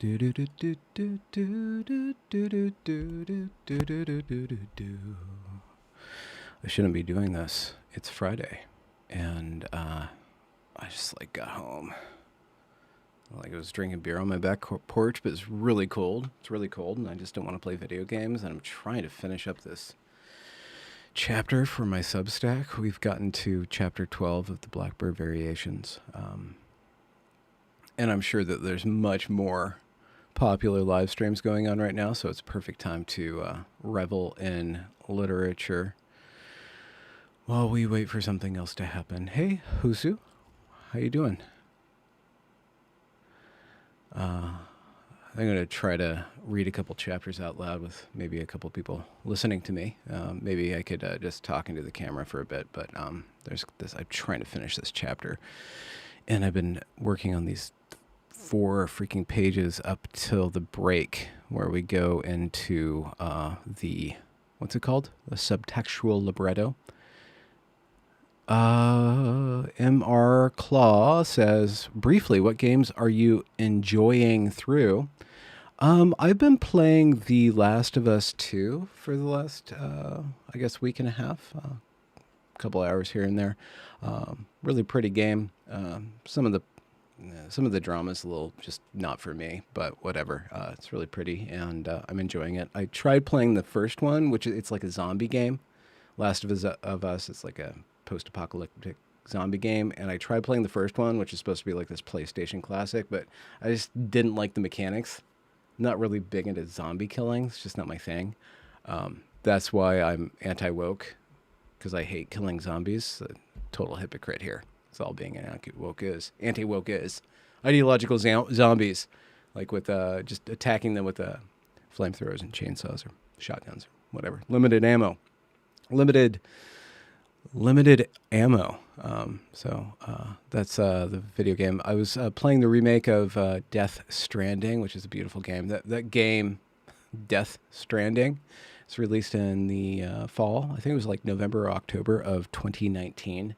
I shouldn't be doing this. It's Friday, and I just got home. I was drinking beer on my back porch, but it's really cold. It's really cold, and I just don't want to play video games. And I'm trying to finish up this chapter for my Substack. We've gotten to chapter 12 of the Blackbird Variations, and I'm sure that there's much more popular live streams going on right now, so it's a perfect time to revel in literature while we wait for something else to happen. Hey, Husu, how you doing? I'm going to try to read a couple chapters out loud with maybe a couple people listening to me. Maybe I could just talk into the camera for a bit, but there's this. I'm trying to finish this chapter, and I've been working on these 4 freaking pages up till the break where we go into the, what's it called? The subtextual libretto. M.R. Claw says, briefly, what games are you enjoying through? I've been playing The Last of Us 2 for the last, I guess, week and a half. A couple hours here and there. Really pretty game. Some of the drama's a little just not for me, but whatever. It's really pretty, and I'm enjoying it. I tried playing the first one, which it's like a zombie game. Last of Us, it's like a post-apocalyptic zombie game, and I tried playing the first one, which is supposed to be like this PlayStation classic, but I just didn't like the mechanics. I'm not really big into zombie killing. It's just not my thing. That's why I'm anti-woke, because I hate killing zombies. A total hypocrite here. It's all being anti-woke is. Anti-woke is. Ideological zombies, like with just attacking them with flamethrowers and chainsaws or shotguns or whatever. Limited ammo. Limited ammo. So that's the video game. I was playing the remake of Death Stranding, which is a beautiful game. That game, Death Stranding, is released in the fall. I think it was like November or October of 2019.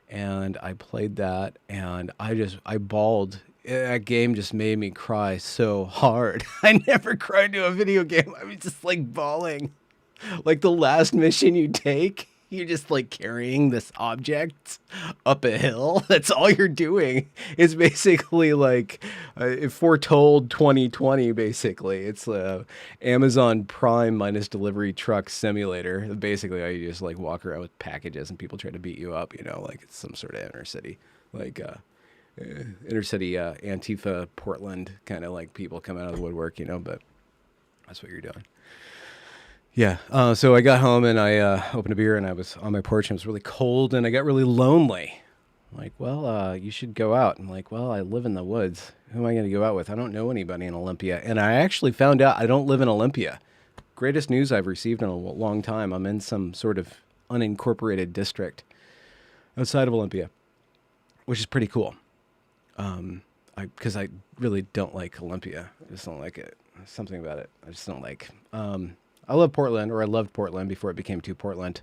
And I played that, and I bawled. That game just made me cry so hard. I never cried to a video game. I was just like bawling. Like the last mission you take, you're just like carrying this object up a hill. That's all you're doing. It's basically like it foretold 2020, basically. It's Amazon Prime minus delivery truck simulator. Basically, you just like walk around with packages and people try to beat you up, like it's some sort of inner city, Antifa Portland kind of like people coming out of the woodwork, but that's what you're doing. Yeah, so I got home and I opened a beer and I was on my porch and it was really cold and I got really lonely. I'm like, well, you should go out. I'm like, well, I live in the woods. Who am I going to go out with? I don't know anybody in Olympia. And I actually found out I don't live in Olympia. Greatest news I've received in a long time. I'm in some sort of unincorporated district outside of Olympia, which is pretty cool. Because I really don't like Olympia. I just don't like it. There's something about it I just don't like. I love Portland, or I loved Portland before it became too Portland.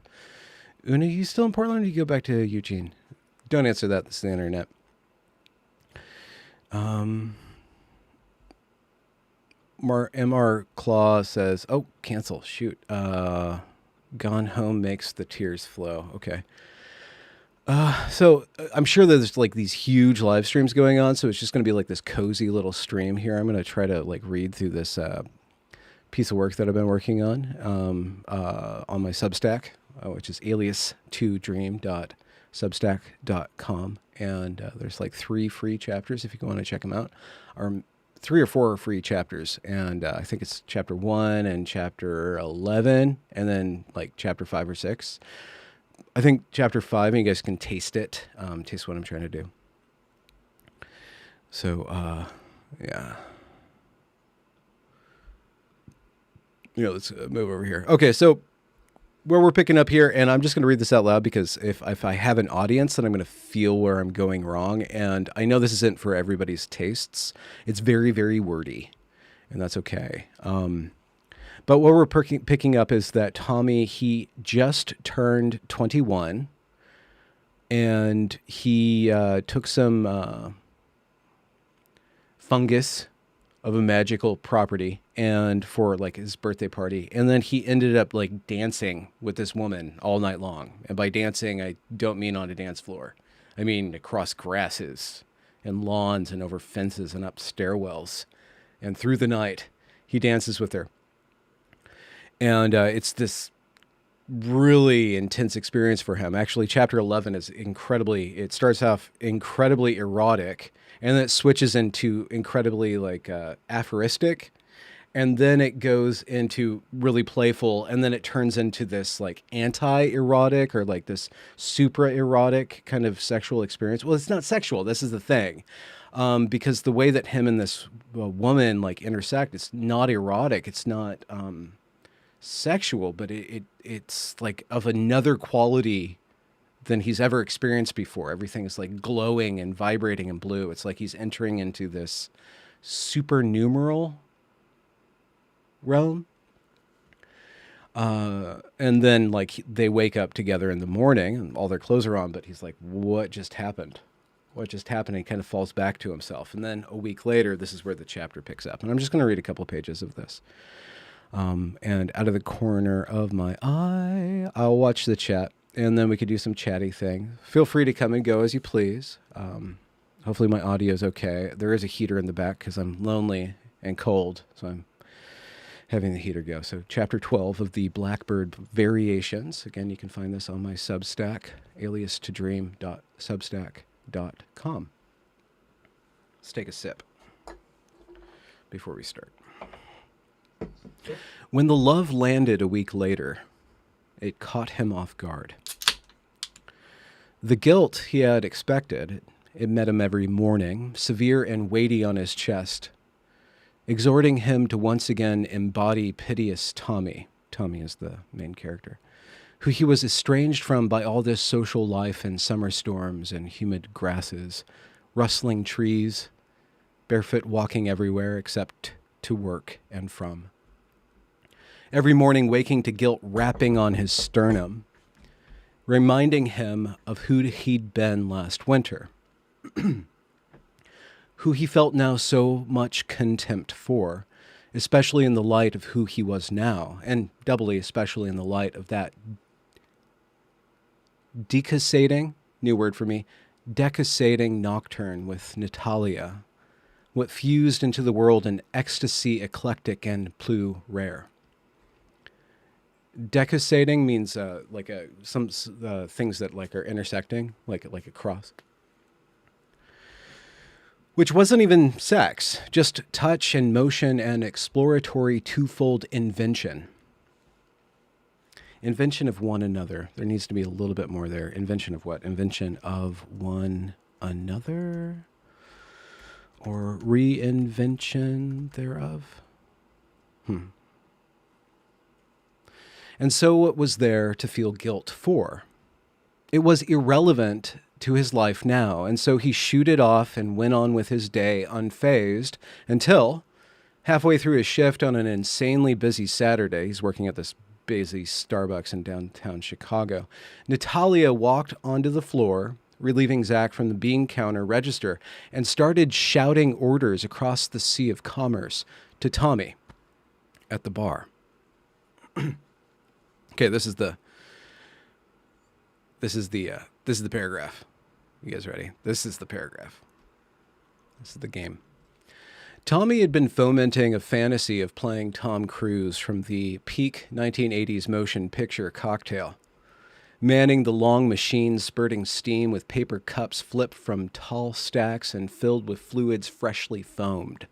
Una, you still in Portland, or do you go back to Eugene? Don't answer that. This is the internet. M.R. Claw says, oh, cancel. Shoot. Gone Home makes the tears flow. Okay. So I'm sure there's like these huge live streams going on, so it's just going to be like this cozy little stream here. I'm going to try to like read through this piece of work that I've been working on my Substack, which is alias2dream.substack.com. And there's like 3 free chapters if you want to check them out, or 3 or 4 free chapters. And I think it's chapter 1 and chapter 11, and then like chapter 5 or 6. I think chapter 5, and you guys can taste it, taste what I'm trying to do. So, yeah. Let's move over here. Okay, so where we're picking up here, and I'm just going to read this out loud because if I have an audience, then I'm going to feel where I'm going wrong. And I know this isn't for everybody's tastes. It's very, very wordy, and that's okay. But what we're picking up is that Tommy, he just turned 21, and he took some fungus of a magical property and for like his birthday party. And then he ended up like dancing with this woman all night long. And by dancing, I don't mean on a dance floor. I mean across grasses and lawns and over fences and up stairwells. And through the night, he dances with her. And it's this really intense experience for him. Actually, chapter 11 is it starts off incredibly erotic, and then it switches into incredibly like aphoristic, and then it goes into really playful, and then it turns into this like anti-erotic or like this supra-erotic kind of sexual experience. Well, it's not sexual. This is the thing. Because the way that him and this woman like intersect, it's not erotic. It's not sexual, but it's like of another quality than he's ever experienced before. Everything is like glowing and vibrating and blue. It's like he's entering into this supernumeral realm. And then like they wake up together in the morning and all their clothes are on, but he's like, what just happened? What just happened? And he kind of falls back to himself. And then a week later, this is where the chapter picks up. And I'm just going to read a couple pages of this. And out of the corner of my eye, I'll watch the chat, and then we could do some chatty thing. Feel free to come and go as you please. Hopefully my audio is okay. There is a heater in the back because I'm lonely and cold, so I'm having the heater go. So chapter 12 of the Blackbird Variations. Again, you can find this on my Substack, aliastodream.substack.com. Let's take a sip before we start. When the love landed a week later, it caught him off guard. The guilt he had expected, it met him every morning, severe and weighty on his chest, exhorting him to once again embody piteous Tommy. Tommy is the main character, who he was estranged from by all this social life and summer storms and humid grasses, rustling trees, barefoot walking everywhere except to work and from. Every morning waking to guilt rapping on his sternum, reminding him of who he'd been last winter, who he felt now so much contempt for, especially in the light of who he was now, and doubly especially in the light of that decussating, new word for me, decussating nocturne with Natalya, what fused into the world in ecstasy eclectic and plus rare. Decussating means like some things that like are intersecting, like a cross. Which wasn't even sex, just touch and motion and exploratory twofold invention. Invention of one another. There needs to be a little bit more there. Invention of what? Invention of one another? Or reinvention thereof? And so what was there to feel guilt for? It was irrelevant to his life now, and so he shooed off and went on with his day unfazed until, halfway through his shift on an insanely busy Saturday, he's working at this busy Starbucks in downtown Chicago, Natalya walked onto the floor, relieving Zach from the bean counter register, and started shouting orders across the sea of commerce to Tommy at the bar. Okay, this is the paragraph. You guys ready? This is the paragraph. This is the game. Tommy had been fomenting a fantasy of playing Tom Cruise from the peak 1980s motion picture Cocktail, manning the long machine spurting steam with paper cups flipped from tall stacks and filled with fluids freshly foamed,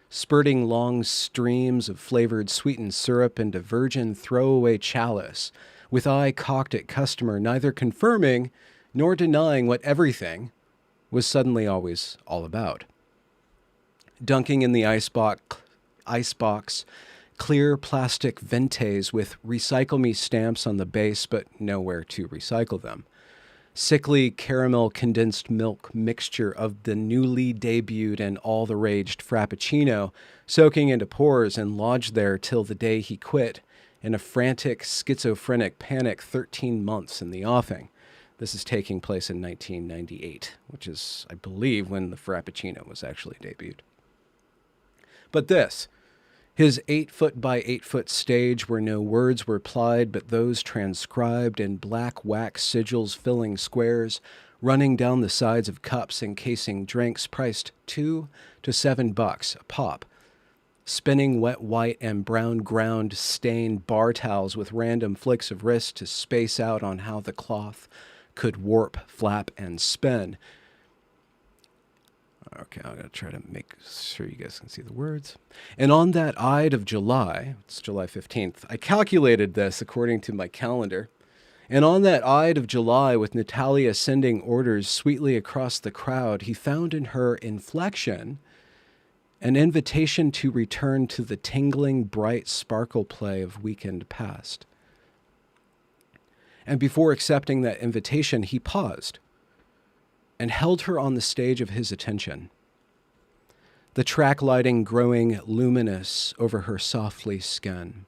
spurting long streams of flavored sweetened syrup into virgin throwaway chalice, with eye cocked at customer, neither confirming nor denying what everything was suddenly always all about. Dunking in the icebox, clear plastic ventes with recycle me stamps on the base, but nowhere to recycle them. Sickly caramel condensed milk mixture of the newly debuted and all the raged Frappuccino, soaking into pores and lodged there till the day he quit, in a frantic, schizophrenic panic 13 months in the offing. This is taking place in 1998, which is, I believe, when the Frappuccino was actually debuted. But this, his 8-foot by 8-foot stage where no words were plied but those transcribed in black wax sigils filling squares, running down the sides of cups encasing drinks priced $2 to $7 a pop, spinning wet white and brown ground stained bar towels with random flicks of wrist to space out on how the cloth could warp, flap, and spin. Okay, I'm going to try to make sure you guys can see the words. And on that Ide of July, it's July 15th, I calculated this according to my calendar. And on that Ide of July, with Natalya sending orders sweetly across the crowd, he found in her inflection an invitation to return to the tingling, bright sparkle play of weekend past. And before accepting that invitation, he paused and held her on the stage of his attention, the track lighting growing luminous over her softly skin.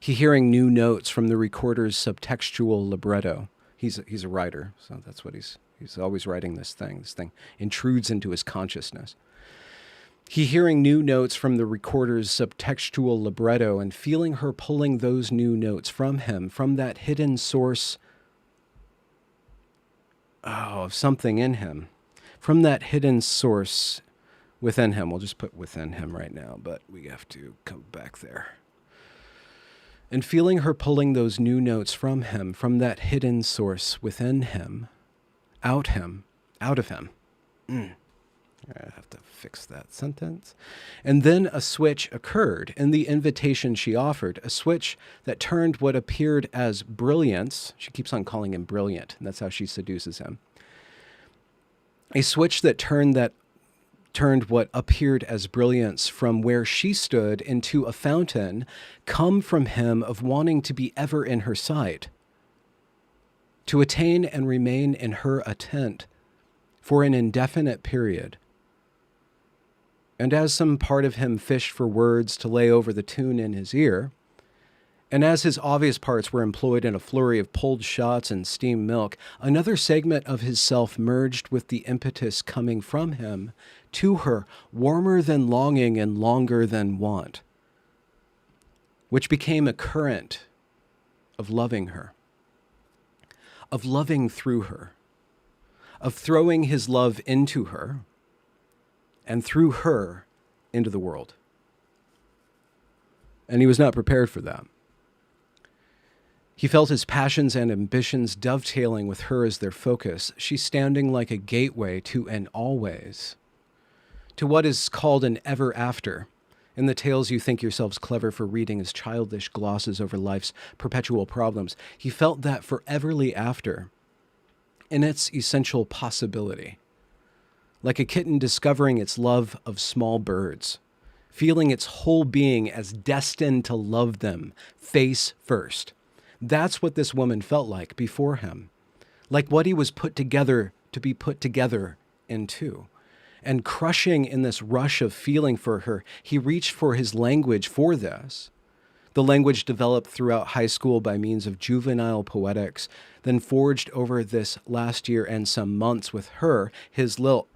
He hearing new notes from the recorder's subtextual libretto. He's a writer, so that's what he's always writing this thing. This thing intrudes into his consciousness. He hearing new notes from the recorder's subtextual libretto and feeling her pulling those new notes from him, from that hidden source of something in him, from that hidden source within him. We'll just put within him right now, but we have to come back there. And feeling her pulling those new notes from him, from that hidden source within him, out of him. I have to fix that sentence. And then a switch occurred in the invitation she offered, a switch that turned what appeared as brilliance. She keeps on calling him brilliant, and that's how she seduces him. A switch that turned what appeared as brilliance from where she stood into a fountain come from him of wanting to be ever in her sight, to attain and remain in her attent for an indefinite period. And as some part of him fished for words to lay over the tune in his ear, and as his obvious parts were employed in a flurry of pulled shots and steamed milk, another segment of his self merged with the impetus coming from him to her, warmer than longing and longer than want, which became a current of loving her, of loving through her, of throwing his love into her, and through her into the world. And he was not prepared for that. He felt his passions and ambitions dovetailing with her as their focus, she standing like a gateway to an always, to what is called an ever after, in the tales you think yourselves clever for reading as childish glosses over life's perpetual problems. He felt that foreverly after, in its essential possibility, like a kitten discovering its love of small birds, feeling its whole being as destined to love them face first. That's what this woman felt like before him, like what he was put together to be put together into. And crushing in this rush of feeling for her, he reached for his language for this. The language developed throughout high school by means of juvenile poetics, then forged over this last year and some months with her, his little,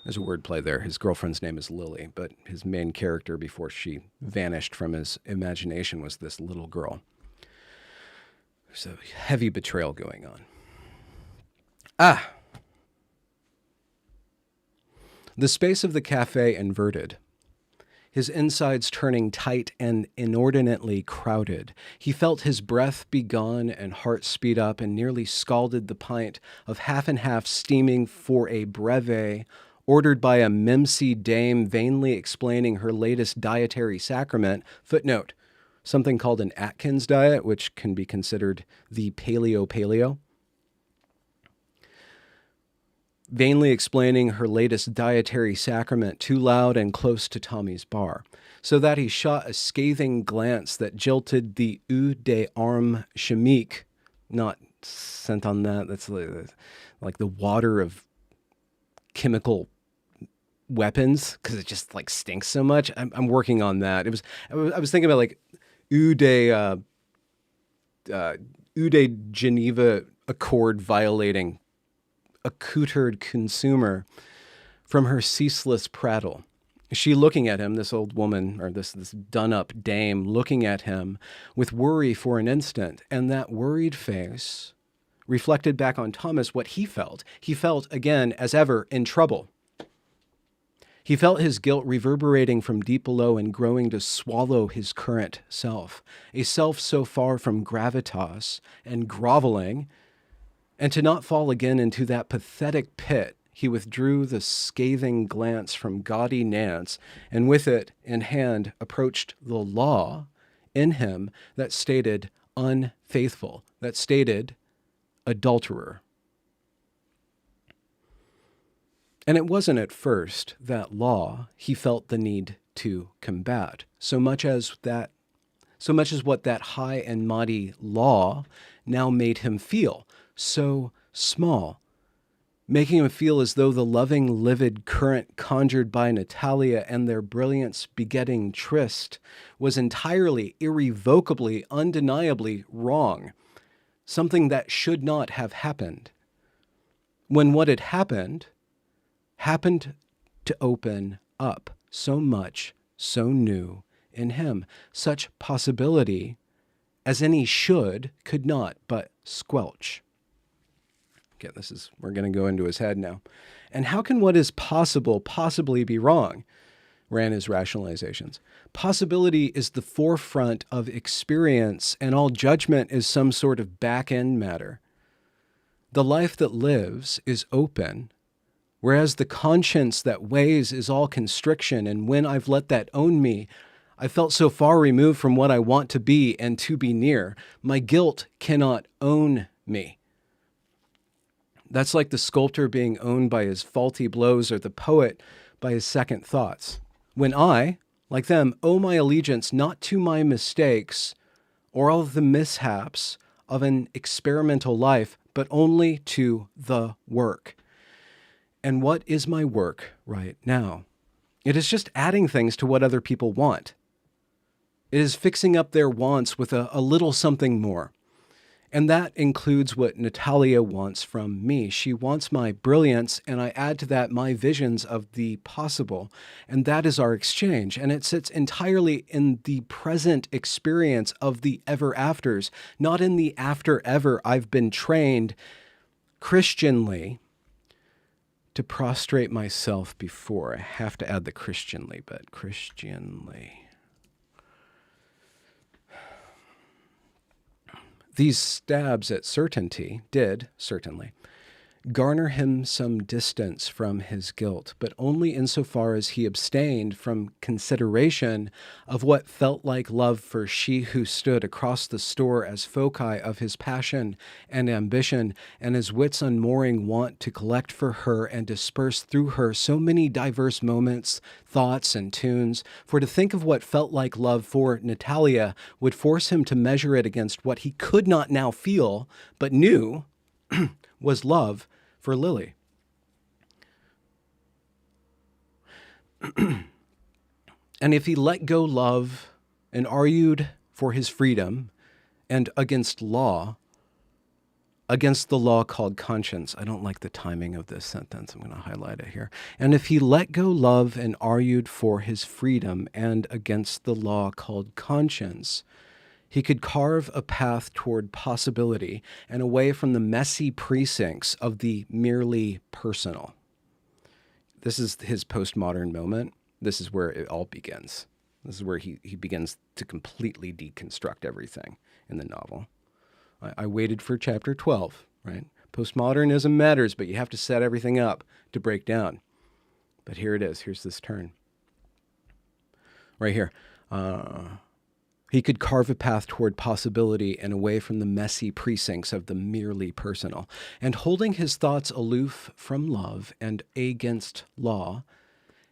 There's a wordplay there. His girlfriend's name is Lily, but his main character before she vanished from his imagination was this little girl. There's a heavy betrayal going on. The space of the cafe inverted, his insides turning tight and inordinately crowded. He felt his breath be gone and heart speed up and nearly scalded the pint of half and half steaming for a breve ordered by a mimsy dame vainly explaining her latest dietary sacrament. Footnote, something called an Atkins diet, which can be considered the paleo. Vainly explaining her latest dietary sacrament too loud and close to Tommy's bar, so that he shot a scathing glance that jilted the eau d'armes chimique, not scent on that, that's like the water of chemical weapons, because it just like stinks so much. I'm working on that. I was thinking about like eau de Geneva Accord violating accoutred consumer from her ceaseless prattle. She looking at him, this old woman, or this done-up dame, looking at him with worry for an instant, and that worried face reflected back on Thomas what he felt. He felt, again, as ever, in trouble. He felt his guilt reverberating from deep below and growing to swallow his current self, a self so far from gravitas and groveling, and to not fall again into that pathetic pit. He withdrew the scathing glance from gaudy Nance, and with it in hand approached the law in him that stated unfaithful, that stated adulterer. And it wasn't at first that law he felt the need to combat, so much as what that high and mighty law now made him feel, so small, making him feel as though the loving, livid current conjured by Natalya and their brilliance begetting tryst was entirely, irrevocably, undeniably wrong, something that should not have happened. When what had happened to open up so much, so new in him, such possibility as any could not but squelch. Okay, we're going to go into his head now. And how can what is possible possibly be wrong? Ran his rationalizations. Possibility is the forefront of experience, and all judgment is some sort of back-end matter. The life that lives is open, whereas the conscience that weighs is all constriction, and when I've let that own me, I felt so far removed from what I want to be and to be near. My guilt cannot own me. That's like the sculptor being owned by his faulty blows or the poet by his second thoughts. When I, like them, owe my allegiance not to my mistakes or all of the mishaps of an experimental life, but only to the work. And what is my work right now? It is just adding things to what other people want. It is fixing up their wants with a little something more. And that includes what Natalya wants from me. She wants my brilliance, and I add to that my visions of the possible. And that is our exchange. And it sits entirely in the present experience of the ever-afters, not in the after-ever. I've been trained Christianly to prostrate myself before. I have to add the Christianly, but Christianly. These stabs at certainty did, certainly, garner him some distance from his guilt, but only insofar as he abstained from consideration of what felt like love for she who stood across the store as foci of his passion and ambition, and his wits unmooring want to collect for her and disperse through her so many diverse moments, thoughts, and tunes. For to think of what felt like love for Natalya would force him to measure it against what he could not now feel, but knew was love for Lily. And if he let go love and argued for his freedom and against the law called conscience. I don't like the timing of this sentence. I'm going to highlight it here. And if he let go love and argued for his freedom and against the law called conscience, he could carve a path toward possibility and away from the messy precincts of the merely personal. This is his postmodern moment. This is where it all begins. This is where he begins to completely deconstruct everything in the novel. I waited for chapter 12, right? Postmodernism matters, but you have to set everything up to break down. But here it is. Here's this turn. Right here. He could carve a path toward possibility and away from the messy precincts of the merely personal. And holding his thoughts aloof from love and against law,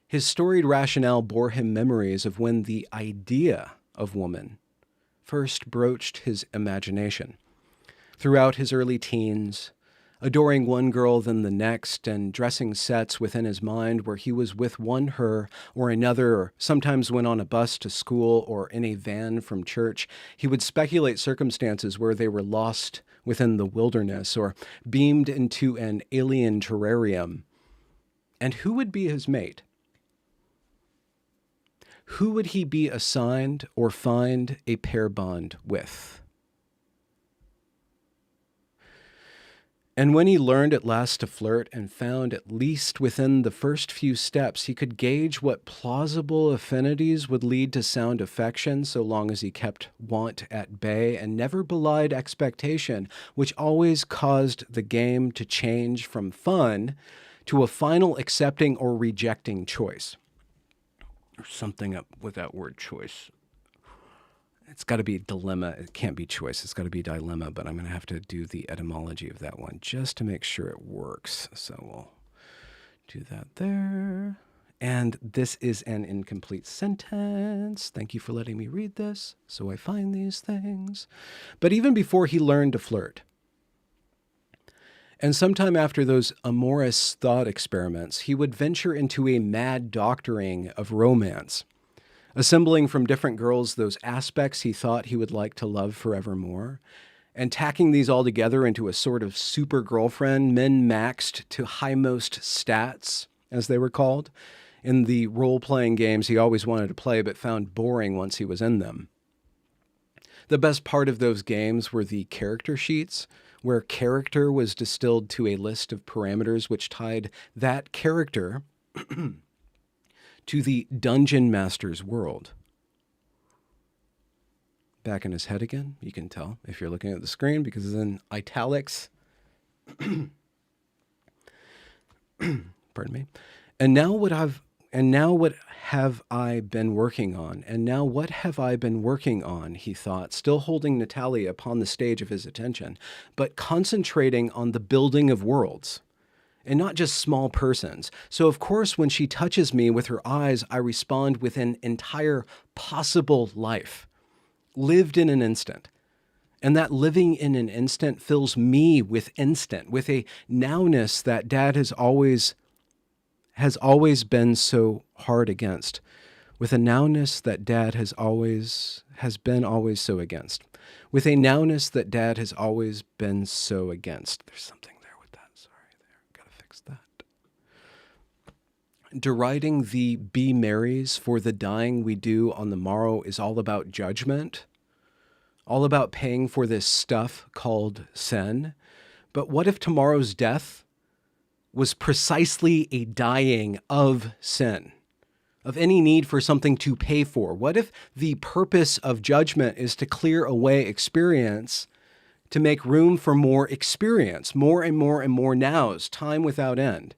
his storied rationale bore him memories of when the idea of woman first broached his imagination. Throughout his early teens, adoring one girl than the next and dressing sets within his mind where he was with one her or another, or sometimes when on a bus to school or in a van from church, he would speculate circumstances where they were lost within the wilderness or beamed into an alien terrarium. And who would be his mate? Who would he be assigned or find a pair bond with? And when he learned at last to flirt and found, at least within the first few steps, he could gauge what plausible affinities would lead to sound affection so long as he kept want at bay and never belied expectation, which always caused the game to change from fun to a final accepting or rejecting choice. There's something up with that word choice. It's got to be dilemma. It can't be choice. It's got to be dilemma, but I'm going to have to do the etymology of that one just to make sure it works. So we'll do that there. And this is an incomplete sentence. Thank you for letting me read this. So I find these things. But even before he learned to flirt, and sometime after those amorous thought experiments, he would venture into a mad doctoring of romance, assembling from different girls those aspects he thought he would like to love forevermore, and tacking these all together into a sort of super girlfriend, min-maxed to highmost stats, as they were called, in the role-playing games he always wanted to play but found boring once he was in them. The best part of those games were the character sheets, where character was distilled to a list of parameters which tied that character to the dungeon master's world. Back in his head again, you can tell if you're looking at the screen because it's in italics. Pardon me. And now what have I been working on? And now what have I been working on, he thought, still holding Natalya upon the stage of his attention, but concentrating on the building of worlds. And not just small persons. So of course, when she touches me with her eyes, I respond with an entire possible life, lived in an instant. And that living in an instant fills me with instant, with a nowness that Dad has always been so hard against, with a nowness that Dad has been always so against, with a nowness that Dad has always been so against. There's something there with that. Sorry, there. Gotta fix that. Deriding the be merries for the dying we do on the morrow is all about judgment, all about paying for this stuff called sin. But what if tomorrow's death was precisely a dying of sin, of any need for something to pay for? What if the purpose of judgment is to clear away experience, to make room for more experience, more and more and more nows, time without end?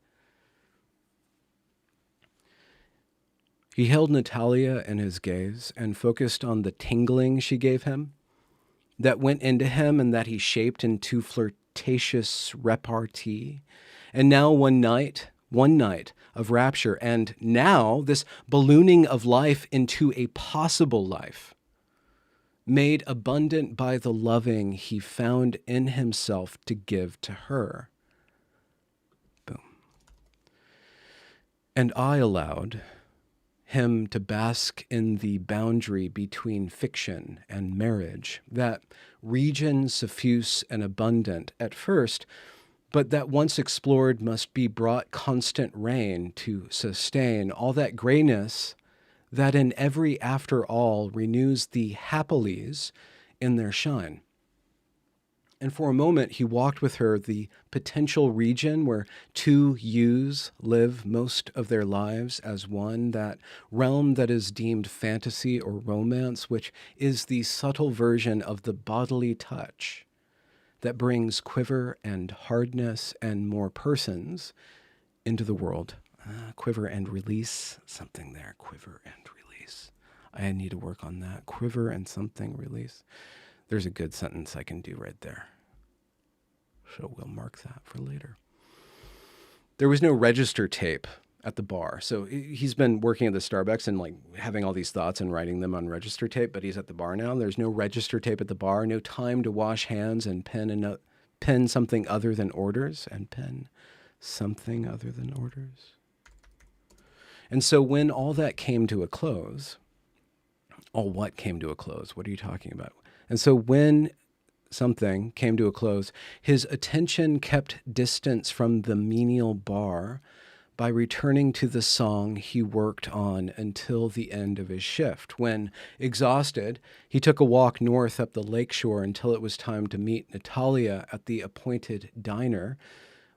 He held Natalya in his gaze and focused on the tingling she gave him, that went into him and that he shaped into flirtatious repartee. And now one night of rapture, and now this ballooning of life into a possible life, made abundant by the loving he found in himself to give to her. Boom. And I allowed him to bask in the boundary between fiction and marriage, that region suffuse and abundant at first, but that once explored must be brought constant rain to sustain all that grayness that in every after all renews the happilies in their shine. And for a moment he walked with her the potential region where two yous live most of their lives as one, that realm that is deemed fantasy or romance, which is the subtle version of the bodily touch that brings quiver and hardness and more persons into the world. Quiver and release, something there, quiver and release. I need to work on that. Quiver and something release. There's a good sentence I can do right there. So we'll mark that for later. There was no register tape at the bar. So he's been working at the Starbucks and like having all these thoughts and writing them on register tape, but he's at the bar now. There's no register tape at the bar, no time to wash hands and pen something other than orders and pen something other than orders. And so when all that came to a close, all what came to a close? What are you talking about? And so when something came to a close, his attention kept distance from the menial bar by returning to the song he worked on until the end of his shift. When exhausted, he took a walk north up the lakeshore until it was time to meet Natalya at the appointed diner,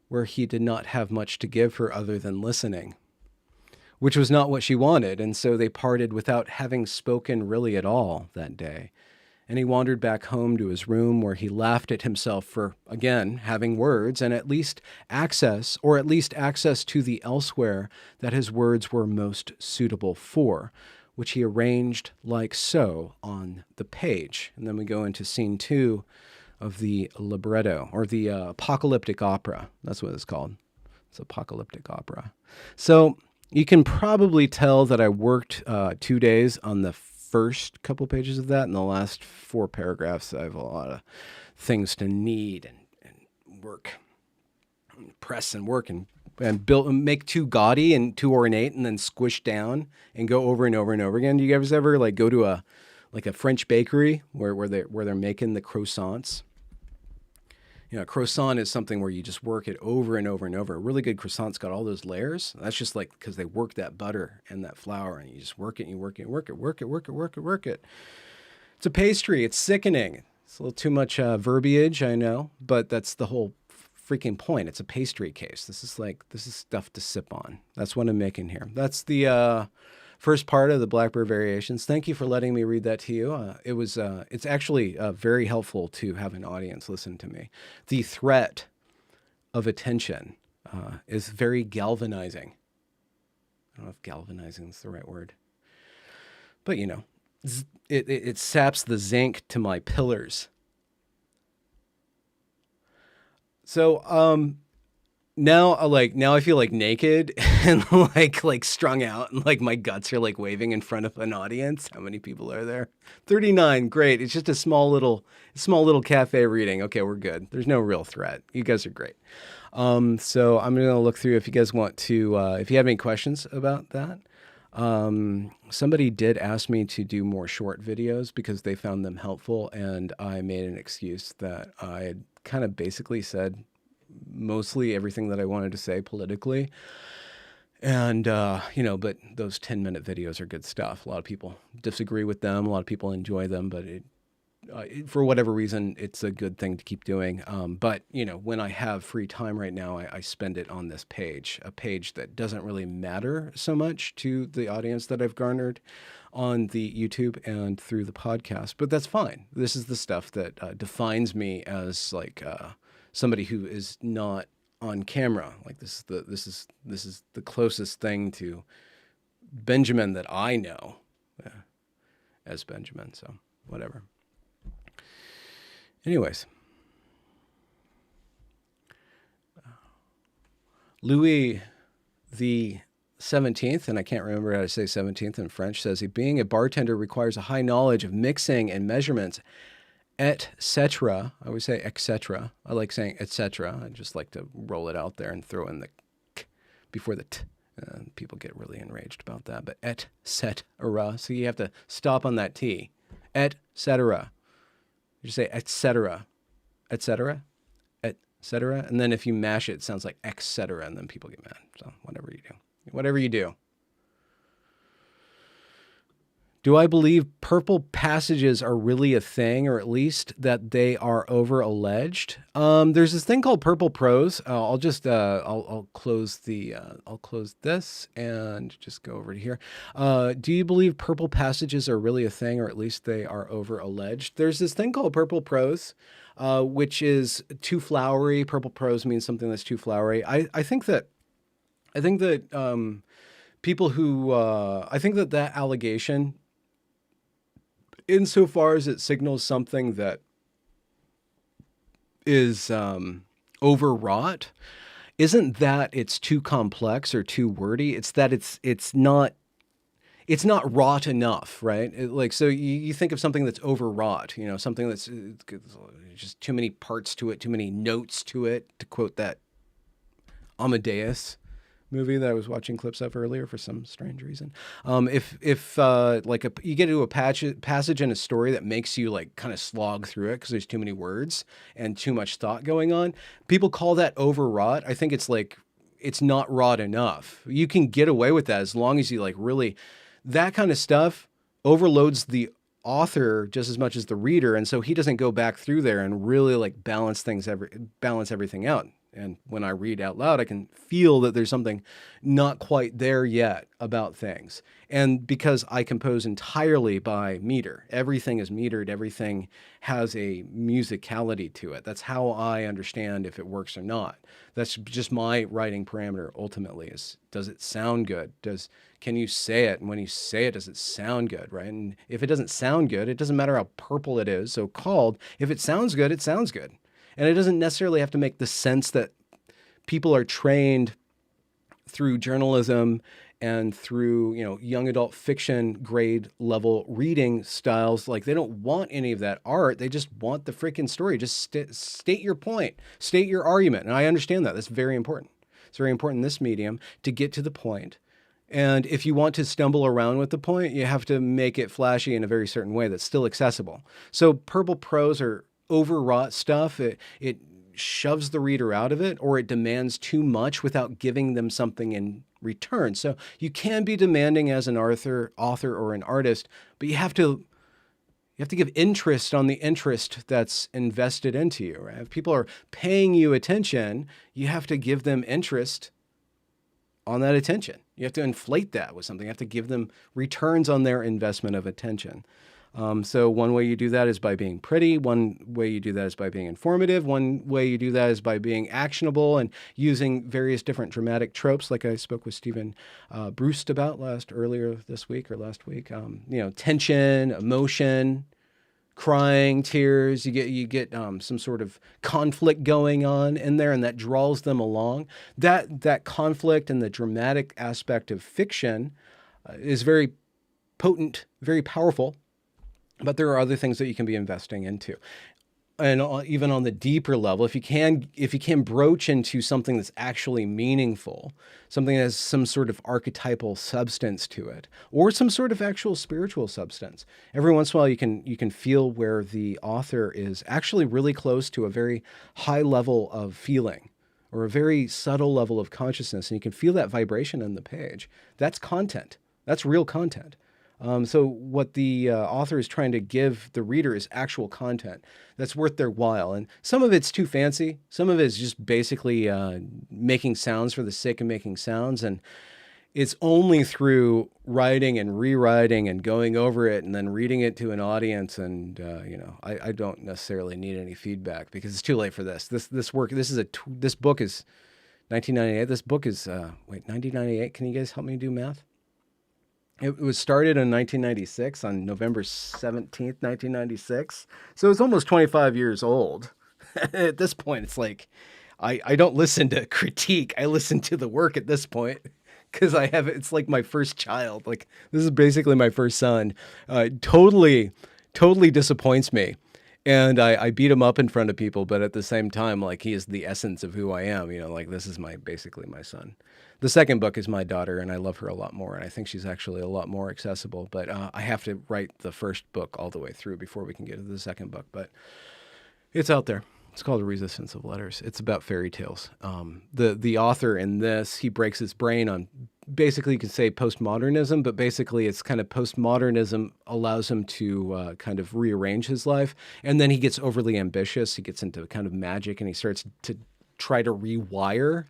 where he did not have much to give her other than listening, which was not what she wanted, and so they parted without having spoken really at all that day. And he wandered back home to his room, where he laughed at himself for, again, having words and at least access to the elsewhere that his words were most suitable for, which he arranged like so on the page. And then we go into scene 2 of the libretto, or the apocalyptic opera. That's what it's called. It's apocalyptic opera. So you can probably tell that I worked 2 days on the first couple pages of that. In the last 4 paragraphs, I have a lot of things to knead and work, and press and work and build and make too gaudy and too ornate, and then squish down and go over and over and over again. Do you guys ever like go to a French bakery where they're making the croissants? You know, a croissant is something where you just work it over and over and over. A really good croissant's got all those layers. That's just like because they work that butter and that flour, and you just work it and you work it and work it, work it, work it, work it, work it. It's a pastry. It's sickening. It's a little too much verbiage, I know, but that's the whole freaking point. It's a pastry case. This is stuff to sip on. That's what I'm making here. That's the first part of the Blackbird Variations. Thank you for letting me read that to you. It's actually very helpful to have an audience listen to me. The threat of attention is very galvanizing. I don't know if galvanizing is the right word, but you know, it saps the zinc to my pillars. So, now I feel like naked and like strung out, and like my guts are like waving in front of an audience. How many people are there? 39. Great. It's just a small little cafe reading. Okay, we're good. There's no real threat. You guys are great. So I'm going to look through if you guys want to, if you have any questions about that. Somebody did ask me to do more short videos because they found them helpful, and I made an excuse that I had kind of basically said mostly everything that I wanted to say politically. And, but those 10-minute videos are good stuff. A lot of people disagree with them. A lot of people enjoy them, but for whatever reason, it's a good thing to keep doing. But, when I have free time right now, I spend it on this page, a page that doesn't really matter so much to the audience that I've garnered on the YouTube and through the podcast. But that's fine. This is the stuff that defines me as somebody who is not on camera. Like this is the closest thing to Benjamin that I know as Benjamin. So whatever. Anyways, Louis the 17th, and I can't remember how to say 17th in French, says being a bartender requires a high knowledge of mixing and measurements, etc. I always say etc. I like saying etc. I just like to roll it out there and throw in the k before the t. People get really enraged about that. But etc. So you have to stop on that t. Etc. You just say etc. Etc. Etc. And then if you mash it, it sounds like etc. And then people get mad. So whatever you do. Whatever you do. Do I believe purple passages are really a thing, or at least that they are over-alleged? There's this thing called purple prose. I'll close this and just go over to here. Do you believe purple passages are really a thing, or at least they are over-alleged? There's this thing called purple prose, which is too flowery. Purple prose means something that's too flowery. I think that people who I think that allegation, insofar as it signals something that is overwrought, isn't that it's too complex or too wordy. It's that it's not wrought enough, right? So you think of something that's overwrought, something that's just too many parts to it, too many notes to it, to quote that Amadeus movie that I was watching clips of earlier for some strange reason. If like you get to a passage in a story that makes you like kind of slog through it because there's too many words and too much thought going on, people call that overwrought. I think it's like it's not wrought enough. You can get away with that as long as you like really that kind of stuff overloads the author just as much as the reader, and so he doesn't go back through there and really like balance everything out. And when I read out loud, I can feel that there's something not quite there yet about things. And because I compose entirely by meter, everything is metered, everything has a musicality to it. That's how I understand if it works or not. That's just my writing parameter ultimately is, does it sound good? Can you say it? And when you say it, does it sound good, right? And if it doesn't sound good, it doesn't matter how purple it is, so called. If it sounds good, it sounds good. And it doesn't necessarily have to make the sense that people are trained through journalism and through, young adult fiction grade level reading styles. Like they don't want any of that art. They just want the freaking story. Just state your point, state your argument. And I understand that. That's very important. It's very important in this medium to get to the point. And if you want to stumble around with the point, you have to make it flashy in a very certain way that's still accessible. So purple prose or overwrought stuff, it shoves the reader out of it, or it demands too much without giving them something in return. So you can be demanding as an author or an artist, but you have to give interest on the interest that's invested into you, right? If people are paying you attention, you have to give them interest on that attention. You have to inflate that with something. You have to give them returns on their investment of attention. So one way you do that is by being pretty. One way you do that is by being informative. One way you do that is by being actionable and using various different dramatic tropes, like I spoke with Stephen Bruce about earlier this week or last week. Tension, emotion, crying, tears. You get some sort of conflict going on in there, and that draws them along. That conflict and the dramatic aspect of fiction is very potent, very powerful. But there are other things that you can be investing into. And even on the deeper level, if you can broach into something that's actually meaningful, something that has some sort of archetypal substance to it, or some sort of actual spiritual substance, every once in a while you can feel where the author is actually really close to a very high level of feeling or a very subtle level of consciousness, and you can feel that vibration on the page. That's content. That's real content. So what the author is trying to give the reader is actual content that's worth their while. And some of it's too fancy. Some of it is just basically making sounds for the sake of making sounds. And it's only through writing and rewriting and going over it and then reading it to an audience. And, I don't necessarily need any feedback because it's too late for this. This book is 1998. This book is, 1998. Can you guys help me do math? It was started in 1996, on November 17th, 1996. So it's almost 25 years old. At this point, it's like, I don't listen to critique. I listen to the work at this point because it's like my first child. Like, this is basically my first son. Totally disappoints me. And I beat him up in front of people, but at the same time, like, he is the essence of who I am. Like, this is basically my son. The second book is my daughter, and I love her a lot more, and I think she's actually a lot more accessible. But I have to write the first book all the way through before we can get to the second book. But it's out there. It's called A Resistance of Letters. It's about fairy tales. The author in this, he breaks his brain on, basically you could say postmodernism, but basically it's kind of postmodernism allows him to kind of rearrange his life. And then he gets overly ambitious. He gets into kind of magic, and he starts to try to rewire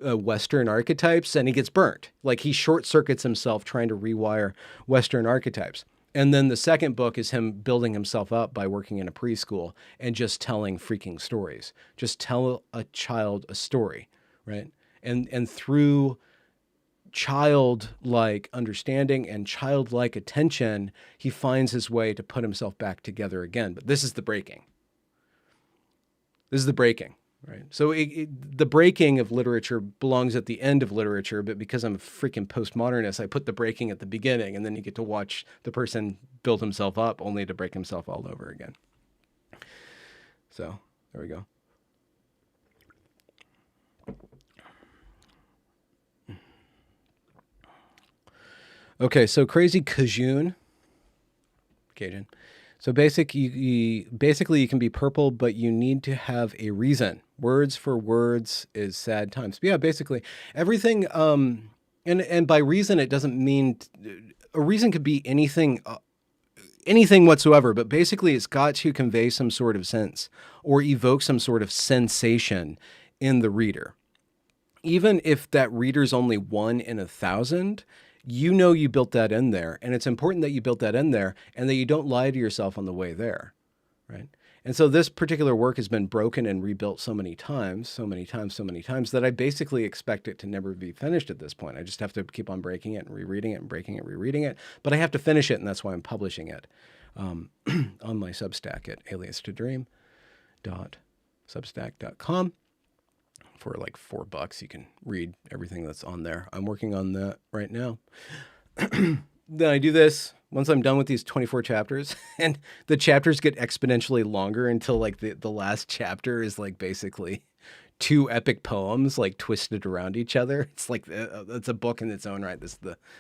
Western archetypes, and he gets burnt. Like, he short circuits himself trying to rewire Western archetypes. And then the second book is him building himself up by working in a preschool and just telling freaking stories. Just tell a child a story, right? And through childlike understanding and childlike attention, he finds his way to put himself back together again. But this is the breaking. This is the breaking. Right. So the breaking of literature belongs at the end of literature, but because I'm a freaking postmodernist, I put the breaking at the beginning, and then you get to watch the person build himself up only to break himself all over again. So there we go. Okay, so Crazy Cajun. Cajun. So basically you can be purple, but you need to have a reason. Words for words is sad times. But yeah, basically everything. And by reason it doesn't mean a reason could be anything, anything whatsoever. But basically it's got to convey some sort of sense or evoke some sort of sensation in the reader. Even if that reader's only 1 in 1,000, you know you built that in there. And it's important that you built that in there and that you don't lie to yourself on the way there, right? And so this particular work has been broken and rebuilt so many times, so many times, so many times that I basically expect it to never be finished at this point. I just have to keep on breaking it and rereading it and breaking it, rereading it. But I have to finish it, and that's why I'm publishing it on my Substack at aliastodream.substack.com. For like $4, you can read everything that's on there. I'm working on that right now. Then I do this once I'm done with these 24 chapters, and the chapters get exponentially longer until like the last chapter is like basically 2 epic poems like twisted around each other. It's like it's a book in its own right. This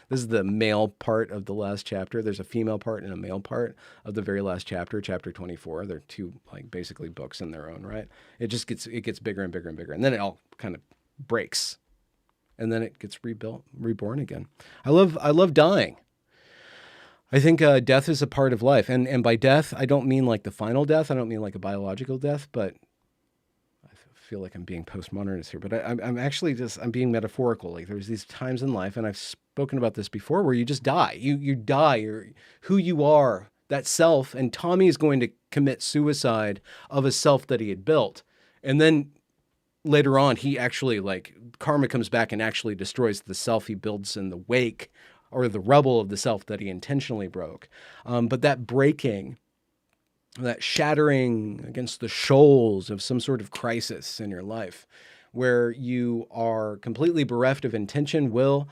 is the male part of the last chapter. There's a female part and a male part of the very last chapter, chapter 24. They're 2 like basically books in their own right. It gets bigger and bigger and bigger, and then it all kind of breaks, and then it gets reborn again. I love dying. I think death is a part of life, and by death I don't mean like the final death. I don't mean like a biological death, but feel like I'm being postmodernist here, but I'm actually I'm being metaphorical. Like there's these times in life, and I've spoken about this before, where you just die. You die. You're who you are, that self. And Tommy is going to commit suicide of a self that he had built, and then later on, he actually like karma comes back and actually destroys the self he builds in the wake or the rubble of the self that he intentionally broke. But that breaking, that shattering against the shoals of some sort of crisis in your life where you are completely bereft of intention, will,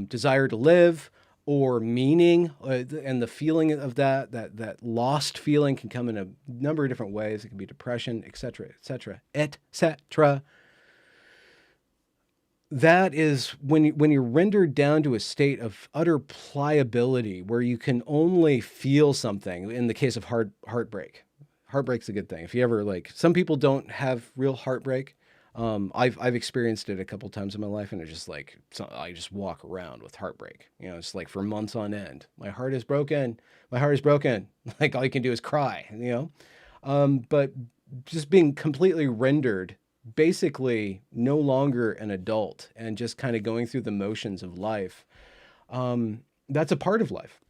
desire to live, or meaning, and the feeling of that lost feeling can come in a number of different ways. It can be depression, etc., etc., etc. That is when you're rendered down to a state of utter pliability where you can only feel something. In the case of heartbreak, heartbreak's a good thing. If you ever like, some people don't have real heartbreak. I've experienced it a couple times in my life, and it's just like, I just walk around with heartbreak. You know, it's like for months on end. My heart is broken. My heart is broken. Like all you can do is cry. You know, but just being completely rendered, basically no longer an adult, and just kind of going through the motions of life. That's a part of life.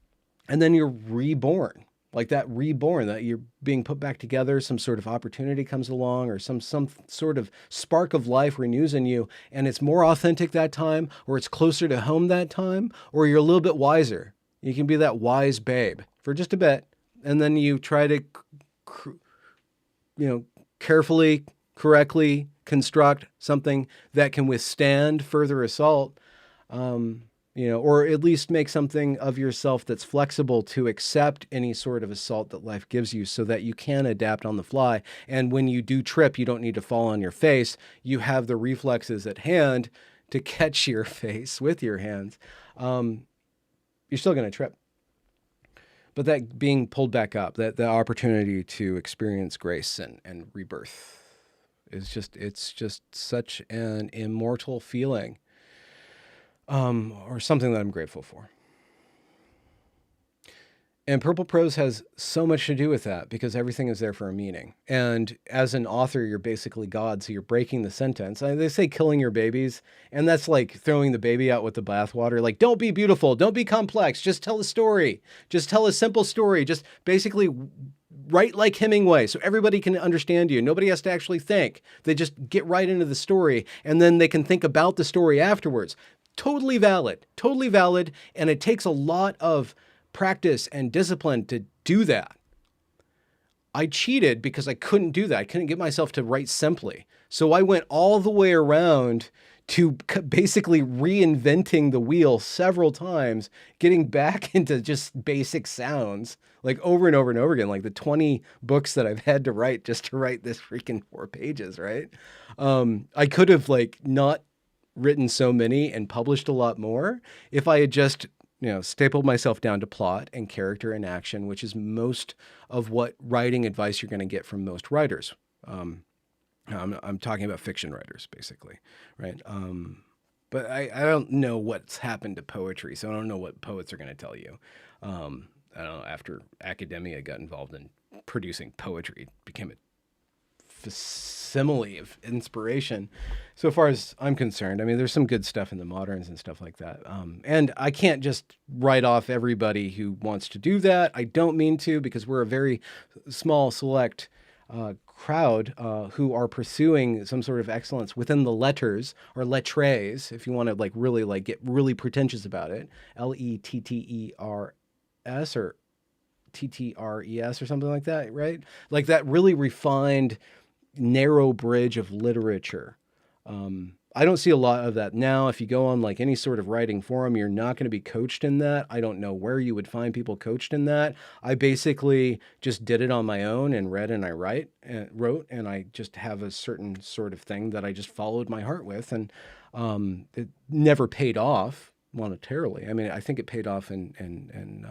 And then you're reborn, like that reborn, that you're being put back together. Some sort of opportunity comes along, or some sort of spark of life renews in you. And it's more authentic that time, or it's closer to home that time, or you're a little bit wiser. You can be that wise babe for just a bit. And then you try to, carefully, correctly construct something that can withstand further assault, or at least make something of yourself that's flexible to accept any sort of assault that life gives you, so that you can adapt on the fly. And when you do trip, you don't need to fall on your face. You have the reflexes at hand to catch your face with your hands. You're still going to trip. But that being pulled back up, that the opportunity to experience grace and rebirth, it's just such an immortal feeling, or something that I'm grateful for. And Purple Prose has so much to do with that, because everything is there for a meaning. And as an author, you're basically God, so you're breaking the sentence. They say killing your babies, and that's like throwing the baby out with the bathwater. Like, don't be beautiful, don't be complex, just tell a story. Just tell a simple story. Just basically write like Hemingway, so everybody can understand you. Nobody has to actually think. They just get right into the story, and then they can think about the story afterwards. Totally valid, and it takes a lot of practice and discipline to do that. I cheated because I couldn't do that. I couldn't get myself to write simply. So I went all the way around to basically reinventing the wheel several times, getting back into just basic sounds, like over and over and over again, like the 20 books that I've had to write just to write this freaking 4 pages, right? I could have like not written so many and published a lot more if I had just stapled myself down to plot and character and action, which is most of what writing advice you're going to get from most writers. I'm talking about fiction writers, basically, right? But I don't know what's happened to poetry, so I don't know what poets are going to tell you. I don't know, after academia got involved in producing poetry, it became a facsimile of inspiration. So far as I'm concerned, I mean, there's some good stuff in the moderns and stuff like that. And I can't just write off everybody who wants to do that. I don't mean to, because we're a very small, select crowd who are pursuing some sort of excellence within the letters, or lettres, if you want to really get really pretentious about it. Letters or TTRES or something like that, right? Like that really refined, narrow bridge of literature. I don't see a lot of that now. If you go on any sort of writing forum, you're not going to be coached in that. I don't know where you would find people coached in that. I basically just did it on my own and read and I wrote, and I just have a certain sort of thing that I just followed my heart with, and it never paid off monetarily. I mean, I think it paid off in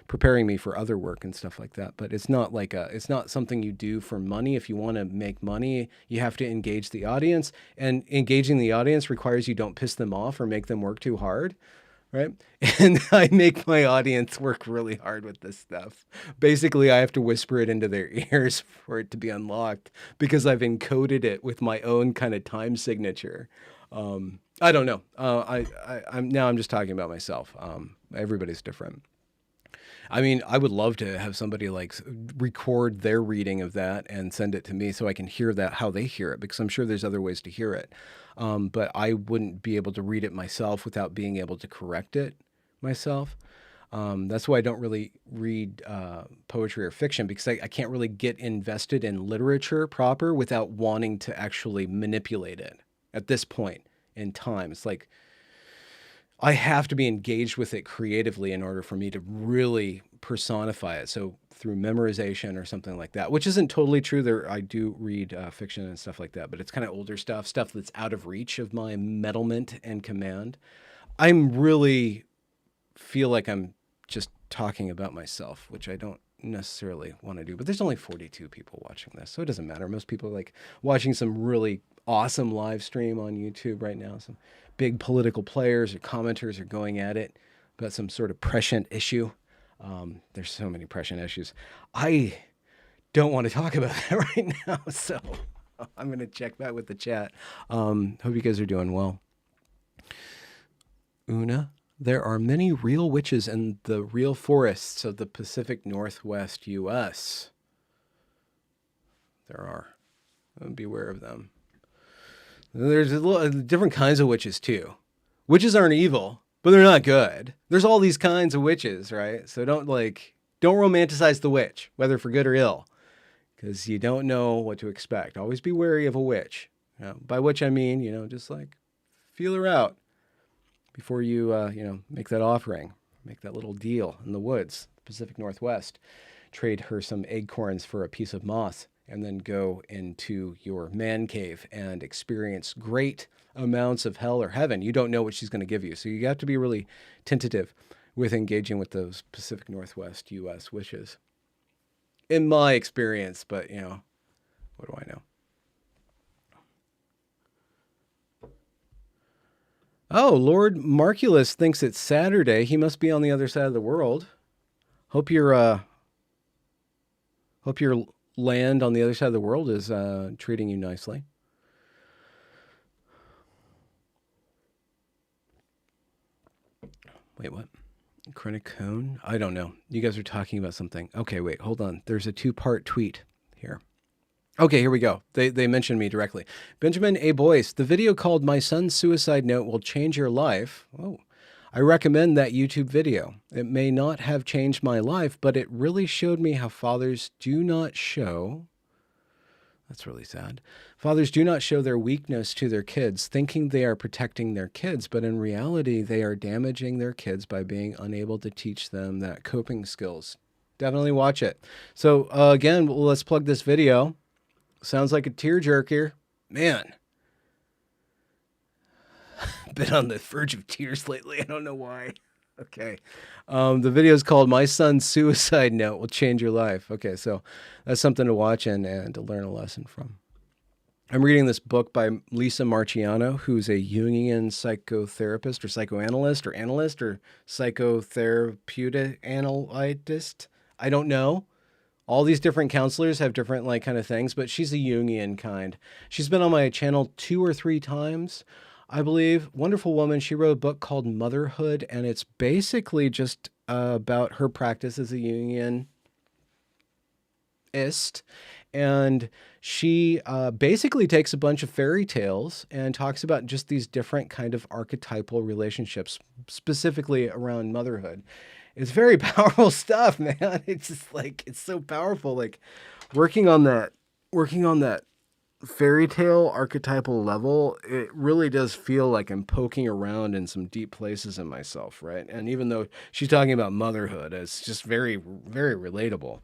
preparing me for other work and stuff like that. But it's not it's not something you do for money. If you want to make money, you have to engage the audience, and engaging the audience requires you don't piss them off or make them work too hard. Right. And I make my audience work really hard with this stuff. Basically, I have to whisper it into their ears for it to be unlocked, because I've encoded it with my own kind of time signature. I don't know. I'm just talking about myself. Everybody's different. I mean, I would love to have somebody record their reading of that and send it to me so I can hear that, how they hear it, because I'm sure there's other ways to hear it. But I wouldn't be able to read it myself without being able to correct it myself. That's why I don't really read poetry or fiction, because I can't really get invested in literature proper without wanting to actually manipulate it at this point in time. It's like I have to be engaged with it creatively in order for me to really personify it. So through memorization or something like that, which isn't totally true. I do read fiction and stuff like that, but it's kind of older stuff that's out of reach of my meddlement and command. I'm really feel like I'm just talking about myself, which I don't necessarily want to do, but there's only 42 people watching this, so it doesn't matter. Most people are watching some really awesome live stream on YouTube right now. Some big political players or commenters are going at it about some sort of prescient issue. There's so many prescient issues. I don't want to talk about that right now, so I'm going to check back with the chat. Hope you guys are doing well. Una, there are many real witches in the real forests of the Pacific Northwest U.S. There are. Beware of them. There's different kinds of witches too. Witches aren't evil, but they're not good. There's all these kinds of witches, right? So don't romanticize the witch, whether for good or ill, because you don't know what to expect. Always be wary of a witch. By which I mean, just feel her out before you, make that offering, make that little deal in the woods, Pacific Northwest. Trade her some acorns for a piece of moss, and then go into your man cave and experience great amounts of hell or heaven. You don't know what she's going to give you. So you have to be really tentative with engaging with those Pacific Northwest U.S. witches. In my experience, but, what do I know? Oh, Lord Marculus thinks it's Saturday. He must be on the other side of the world. Hope your land on the other side of the world is treating you nicely. Wait, what? Chronicone? I don't know. You guys are talking about something. Okay, wait, hold on. There's a 2-part tweet here. Okay, here we go. They mentioned me directly. Benjamin A. Boyce, the video called My Son's Suicide Note Will Change Your Life. Oh, I recommend that YouTube video. It may not have changed my life, but it really showed me how fathers do not show. That's really sad. Fathers do not show their weakness to their kids, thinking they are protecting their kids, but in reality, they are damaging their kids by being unable to teach them that coping skills. Definitely watch it. So again, let's plug this video. Sounds like a tearjerker. Man. Been on the verge of tears lately. I don't know why. Okay. The video is called "My Son's Suicide Note Will Change Your Life." Okay, so that's something to watch and to learn a lesson from. I'm reading this book by Lisa Marchiano, who's a Jungian psychotherapist or psychoanalyst or analyst or psychotherapeutic analytist. I don't know. All these different counselors have different like kind of things, but she's a Jungian kind. She's been on my channel 2 or 3 times, I believe. Wonderful woman. She wrote a book called Motherhood, and it's basically just about her practice as a Jungian ist. And she basically takes a bunch of fairy tales and talks about just these different kind of archetypal relationships, specifically around motherhood. It's very powerful stuff, man. It's just like, it's so powerful. Like working on that fairy tale archetypal level, it really does feel like I'm poking around in some deep places in myself, right? And even though she's talking about motherhood, it's just very, very relatable.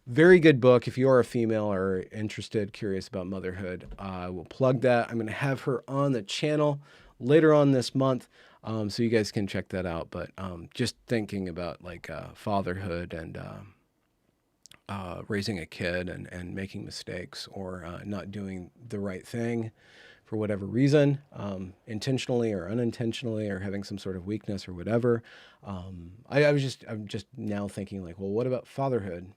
Very good book. If you are a female or interested, curious about motherhood, I will plug that. I'm going to have her on the channel later on this month, so you guys can check that out. But just thinking about like fatherhood and raising a kid and making mistakes or not doing the right thing for whatever reason, intentionally or unintentionally, or having some sort of weakness or whatever. I'm just now thinking like, well, what about fatherhood?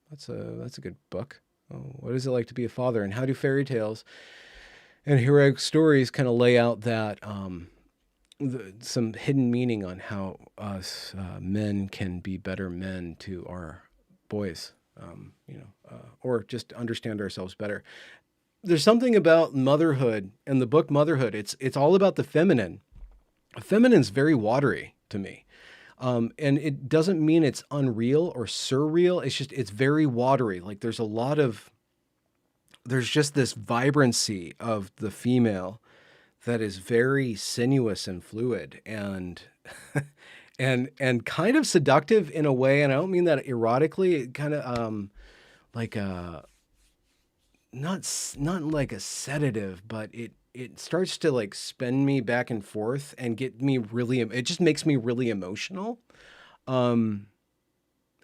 That's a good book. Oh, what is it like to be a father, and how do fairy tales and heroic stories kind of lay out that some hidden meaning on how us men can be better men to our boys, or just understand ourselves better. There's something about motherhood and the book Motherhood. It's all about the feminine. Feminine's very watery to me. And it doesn't mean it's unreal or surreal. It's just, it's very watery. Like there's just this vibrancy of the female that is very sinuous and fluid and, and kind of seductive in a way. And I don't mean that erotically. It kind of, like not like a sedative, but it starts to like spin me back and forth and get me really, it just makes me really emotional.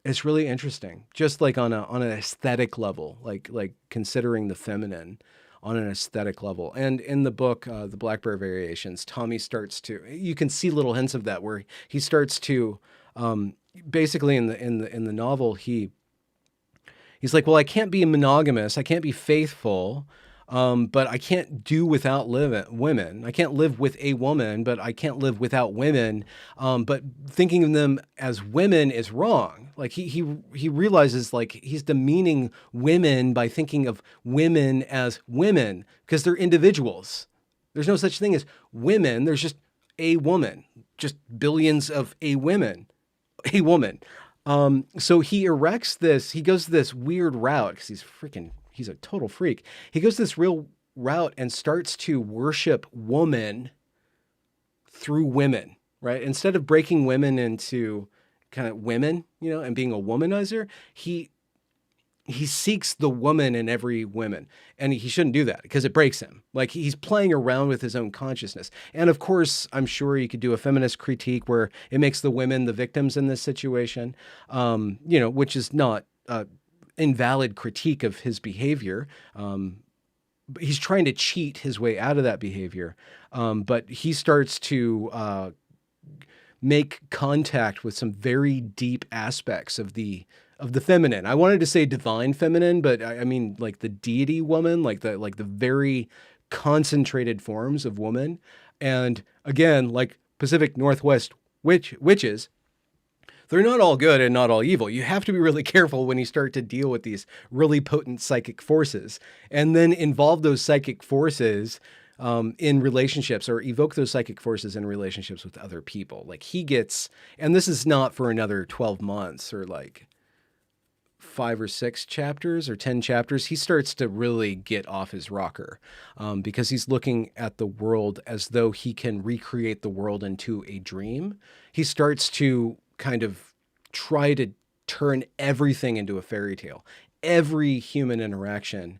It's really interesting, just like on an aesthetic level, like considering the feminine on an aesthetic level. And in the book, The Blackbird Variations, Tommy starts to, you can see little hints of that where he starts to, basically in the novel, he's like, well, I can't be monogamous. I can't be faithful. But I can't do without women. I can't live with a woman, but I can't live without women. But thinking of them as women is wrong. Like he realizes like he's demeaning women by thinking of women as women because they're individuals. There's no such thing as women. There's just a woman, just billions of a woman. So he he goes this weird route because he's a total freak. He goes this real route and starts to worship woman through women, right? Instead of breaking women into kind of women, and being a womanizer, he seeks the woman in every woman. And he shouldn't do that because it breaks him. Like he's playing around with his own consciousness. And of course, I'm sure you could do a feminist critique where it makes the women the victims in this situation, which is not invalid critique of his behavior. He's trying to cheat his way out of that behavior. But he starts to make contact with some very deep aspects of the feminine. I wanted to say divine feminine, but I mean like the deity woman, like the very concentrated forms of woman. And again, like Pacific Northwest witches, they're not all good and not all evil. You have to be really careful when you start to deal with these really potent psychic forces and then involve those psychic forces in relationships or evoke those psychic forces in relationships with other people. Like he gets, and this is not for another 12 months or like 5 or 6 chapters or 10 chapters, he starts to really get off his rocker because he's looking at the world as though he can recreate the world into a dream. He starts to kind of try to turn everything into a fairy tale. Every human interaction,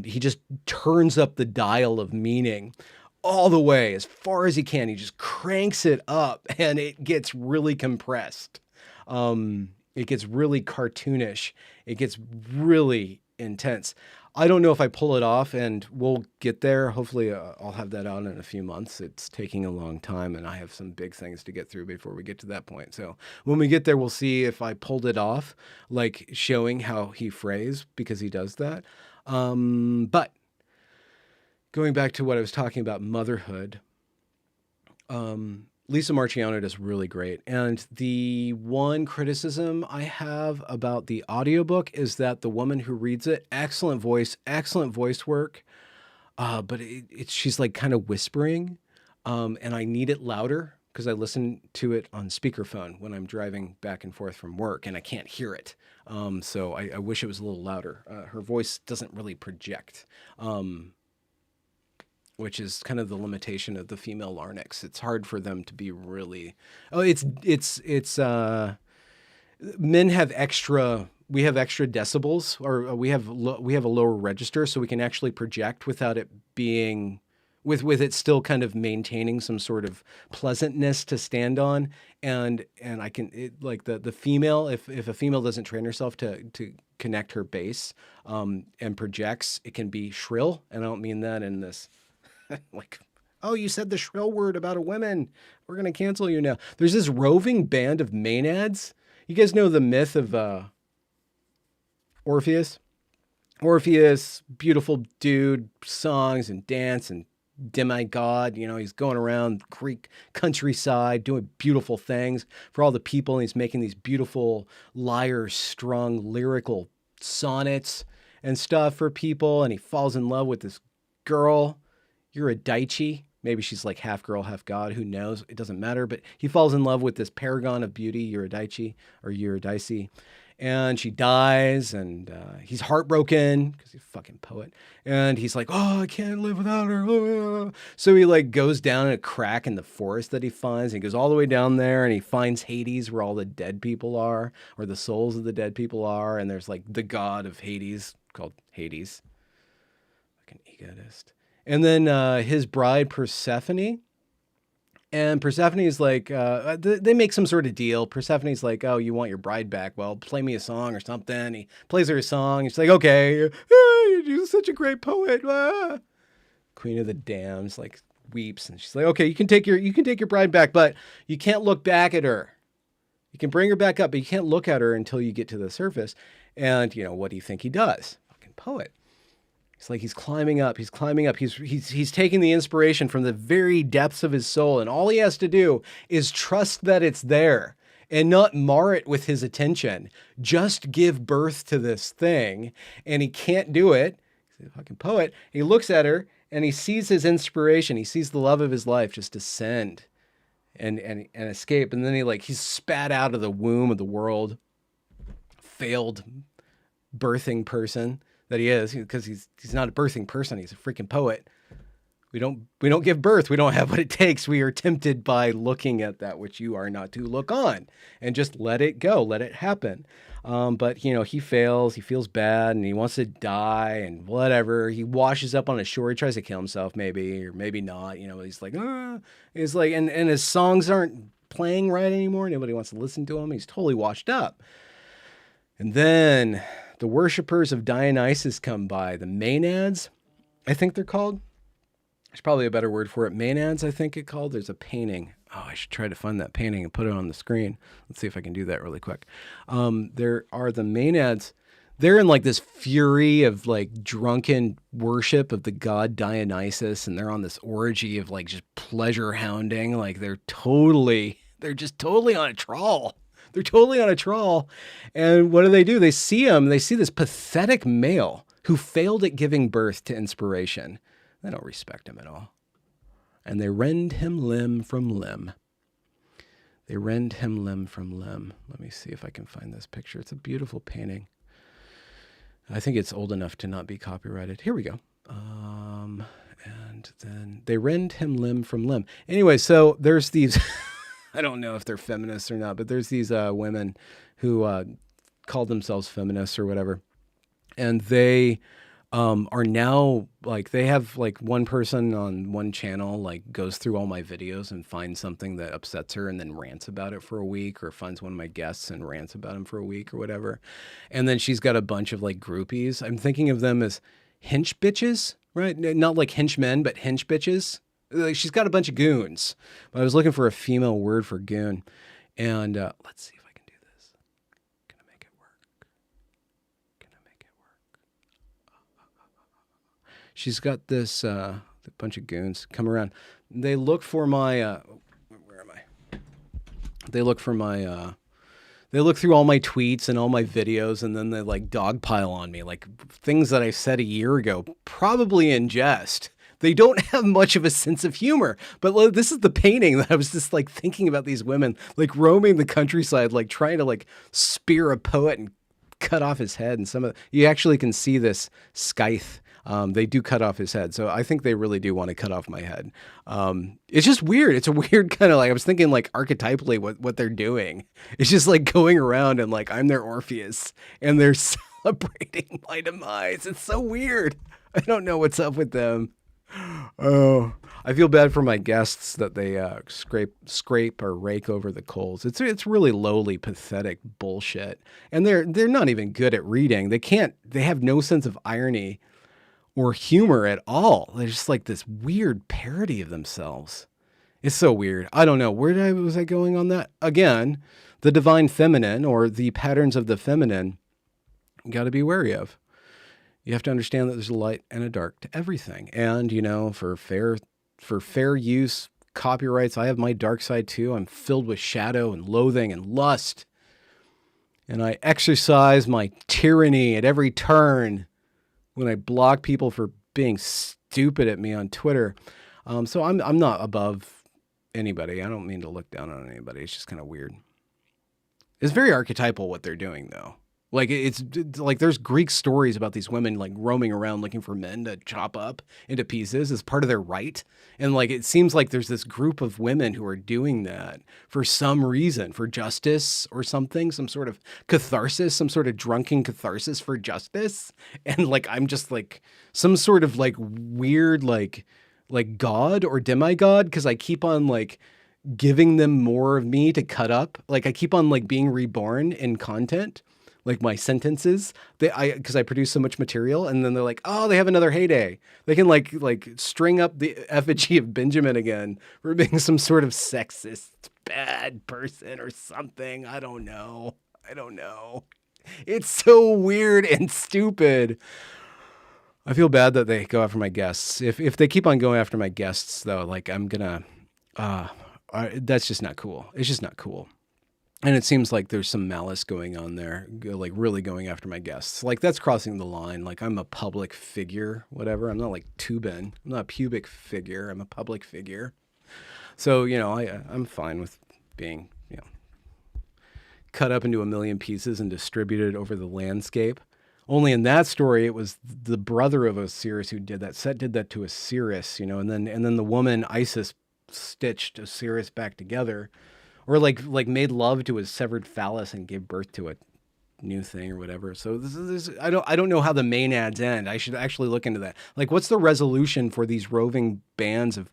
he just turns up the dial of meaning all the way as far as he can. He just cranks it up and it gets really compressed. It gets really cartoonish. It gets really intense. I don't know if I pull it off, and we'll get there. Hopefully, I'll have that out in a few months. It's taking a long time, and I have some big things to get through before we get to that point. So when we get there, we'll see if I pulled it off, like showing how he frays, because he does that. But going back to what I was talking about, motherhood, Lisa Marchiano does really great. And the one criticism I have about the audiobook is that the woman who reads it, excellent voice work, but she's like kind of whispering, and I need it louder because I listen to it on speakerphone when I'm driving back and forth from work, and I can't hear it. So I wish it was a little louder. Her voice doesn't really project. Which is kind of the limitation of the female larynx. It's hard for them to be really. Oh, men have extra. We have extra decibels, or we have a lower register, so we can actually project without it being, with it still kind of maintaining some sort of pleasantness to stand on. And I can, like the female, if a female doesn't train herself to connect her bass, and projects, it can be shrill. And I don't mean that in this. Like, oh, you said the shrill word about a woman. We're going to cancel you now. There's this roving band of maenads. You guys know the myth of Orpheus? Orpheus, beautiful dude, songs and dance and demigod. You know, he's going around Greek countryside doing beautiful things for all the people. And he's making these beautiful lyre-strung lyrical sonnets and stuff for people. And he falls in love with this girl, Eurydice. Maybe she's like half girl, half god. Who knows? It doesn't matter. But he falls in love with this paragon of beauty, Eurydice, and she dies, and he's heartbroken because he's a fucking poet. And he's like, oh, I can't live without her. So he like goes down a crack in the forest that he finds. And he goes all the way down there, and he finds Hades, where all the dead people are, or the souls of the dead people are. And there's like the god of Hades called Hades. Like an egotist. And then his bride, Persephone. And Persephone is like, they make some sort of deal. Persephone's like, oh, you want your bride back? Well, play me a song or something. He plays her a song. She's like, okay, you're such a great poet. Queen of the Dams like weeps, and she's like, okay, you can take your bride back, but you can't look back at her. You can bring her back up, but you can't look at her until you get to the surface. And what do you think he does? Fucking poet. It's like he's climbing up. He's taking the inspiration from the very depths of his soul, and all he has to do is trust that it's there and not mar it with his attention. Just give birth to this thing, and he can't do it. He's a fucking poet. He looks at her, and he sees his inspiration. He sees the love of his life just descend and escape, and then he's spat out of the womb of the world, failed birthing person that he is, because he's not a birthing person. He's a freaking poet. We don't give birth. We don't have what it takes. We are tempted by looking at that which you are not to look on, and just let it go, let it happen. But he fails. He feels bad, and he wants to die, and whatever. He washes up on a shore. He tries to kill himself, maybe or maybe not. He's like, and his songs aren't playing right anymore. Nobody wants to listen to him. He's totally washed up. And then the worshippers of Dionysus come by. The maenads, I think they're called. There's probably a better word for it. Maenads, I think it's called. There's a painting. Oh, I should try to find that painting and put it on the screen. Let's see if I can do that really quick. There are the maenads. They're in like this fury of like drunken worship of the god Dionysus, and they're on this orgy of like just pleasure hounding. Like they're just totally on a trawl. They're totally on a trawl. And what do? They see him. They see this pathetic male who failed at giving birth to inspiration. They don't respect him at all. And they rend him limb from limb. They rend him limb from limb. Let me see if I can find this picture. It's a beautiful painting. I think it's old enough to not be copyrighted. Here we go. And then they rend him limb from limb. Anyway, so there's these... I don't know if they're feminists or not, but there's these women who call themselves feminists or whatever. And they are now like they have like one person on one channel like goes through all my videos and finds something that upsets her and then rants about it for a week, or finds one of my guests and rants about him for a week or whatever. And then she's got a bunch of like groupies. I'm thinking of them as hench bitches, right? Not like henchmen, but hench bitches. Like she's got a bunch of goons. But I was looking for a female word for goon. And let's see if I can do this. Can I make it work? Can I make it work? She's got this bunch of goons come around. They look for my where am I? They look for my they look through all my tweets and all my videos, and then they like dogpile on me, like things that I said a year ago, probably in jest. They don't have much of a sense of humor. But this is the painting that I was just like thinking about these women, like roaming the countryside, like trying to like spear a poet and cut off his head. And you actually can see this scythe. They do cut off his head. So I think they really do want to cut off my head. It's just weird. It's a weird kind of like, I was thinking like archetypally what they're doing. It's just like going around and like, I'm their Orpheus and they're celebrating my demise. It's so weird. I don't know what's up with them. Oh, I feel bad for my guests that they scrape or rake over the coals. It's really lowly, pathetic bullshit. And they're not even good at reading. They have no sense of irony or humor at all. They're just like this weird parody of themselves. It's so weird. I don't know. Was I going on that? Again, the divine feminine or the patterns of the feminine, you got to be wary of. You have to understand that there's a light and a dark to everything. And, for fair use, copyrights, I have my dark side too. I'm filled with shadow and loathing and lust. And I exercise my tyranny at every turn when I block people for being stupid at me on Twitter. So I'm not above anybody. I don't mean to look down on anybody. It's just kind of weird. It's very archetypal what they're doing, though. Like it's like there's Greek stories about these women like roaming around looking for men to chop up into pieces as part of their right. And like it seems like there's this group of women who are doing that for some reason, for justice or something, some sort of catharsis, some sort of drunken catharsis for justice. And like I'm just like some sort of like weird like god or demigod, because I keep on like giving them more of me to cut up. Like I keep on like being reborn in content. Like my sentences, because I produce so much material, and then they're like, oh, they have another heyday. They can like string up the effigy of Benjamin again for being some sort of sexist bad person or something. I don't know. It's so weird and stupid. I feel bad that they go after my guests. If they keep on going after my guests, though, like I'm gonna, that's just not cool. It's just not cool. And it seems like there's some malice going on there, like really going after my guests. Like that's crossing the line. Like I'm a public figure, whatever. I'm not like Tubin. I'm not a pubic figure. I'm a public figure. So, I'm fine with being, cut up into a million pieces and distributed over the landscape. Only in that story, it was the brother of Osiris who did that. Set did that to Osiris, and then the woman Isis stitched Osiris back together. Or like made love to his severed phallus and gave birth to a new thing or whatever. So this I don't know how the maenads end. I should actually look into that. Like, what's the resolution for these roving bands of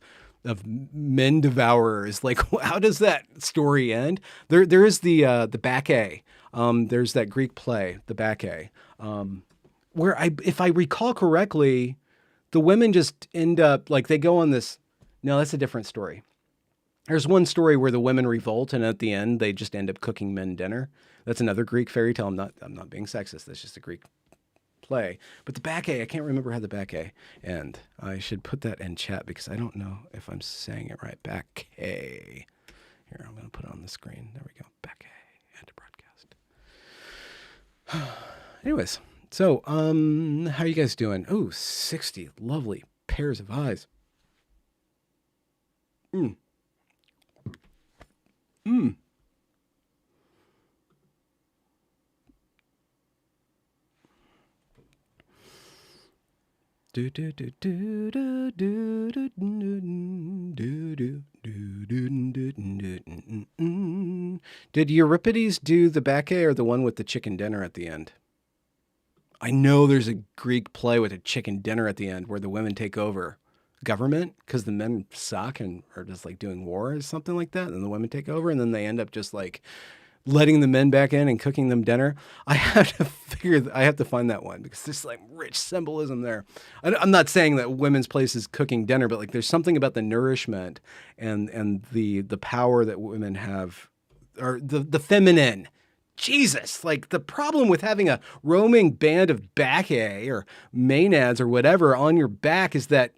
men devourers? Like, how does that story end? There is the Bacchae. There's that Greek play, the Bacchae, where if I recall correctly, the women just end up like they go on this. No, that's a different story. There's one story where the women revolt, and at the end, they just end up cooking men dinner. That's another Greek fairy tale. I'm not being sexist. That's just a Greek play. But the Bacchae, I can't remember how the Bacchae end. I should put that in chat because I don't know if I'm saying it right. Bacchae. Here, I'm going to put it on the screen. There we go. Bacchae. End of broadcast. Anyways, so how are you guys doing? Oh, 60 lovely pairs of eyes. Did Euripides do the Bacchae or the one with the chicken dinner at the end? I know there's a Greek play with a chicken dinner at the end where the women take over government because the men suck and are just like doing war or something like that. And the women take over and then they end up just like letting the men back in and cooking them dinner. I have to find that one because there's like rich symbolism there. I'm not saying that women's place is cooking dinner, but like there's something about the nourishment and the power that women have, or the feminine. Jesus, like the problem with having a roaming band of Bacchae or Maenads or whatever on your back is that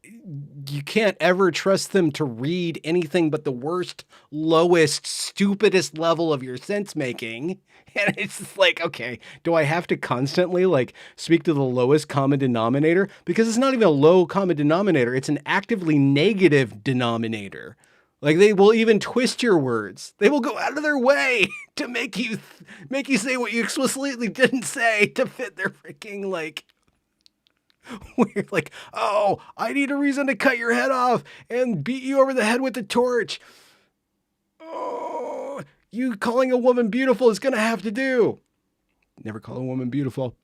you can't ever trust them to read anything but the worst, lowest, stupidest level of your sense making. And it's just like, okay, do I have to constantly like speak to the lowest common denominator? Because it's not even a low common denominator. It's an actively negative denominator. Like they will even twist your words. They will go out of their way to make you say what you explicitly didn't say to fit their freaking like weird like, oh, I need a reason to cut your head off and beat you over the head with the torch. Oh, you calling a woman beautiful is gonna have to do. Never call a woman beautiful.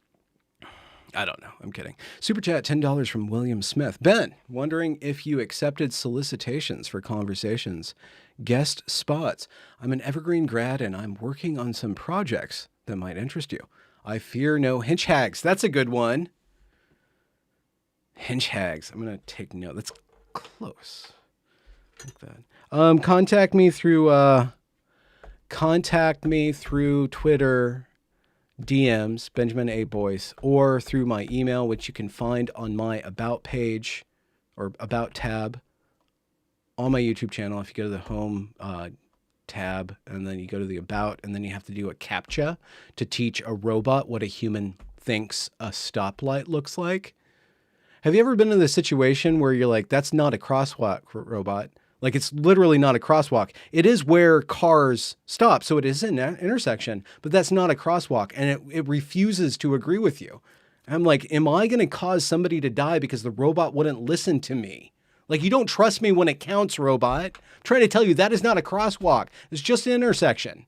I don't know. I'm kidding. Super chat, $10 from William Smith. Ben, wondering if you accepted solicitations for conversations, guest spots. I'm an Evergreen grad and I'm working on some projects that might interest you. I fear no hinge hags. That's a good one. Hinge hags. I'm going to take note. That's close. Like that. Contact me through Twitter, DMs, Benjamin A. Boyce, or through my email, which you can find on my About page or About tab on my YouTube channel. If you go to the Home tab and then you go to the About, and then you have to do a CAPTCHA to teach a robot what a human thinks a stoplight looks like. Have you ever been in the situation where you're like, that's not a crosswalk, robot? Like, it's literally not a crosswalk. It is where cars stop, so it is an intersection, but that's not a crosswalk, and it refuses to agree with you. I'm like, am I going to cause somebody to die because the robot wouldn't listen to me? Like, you don't trust me when it counts, robot. I'm trying to tell you that is not a crosswalk. It's just an intersection.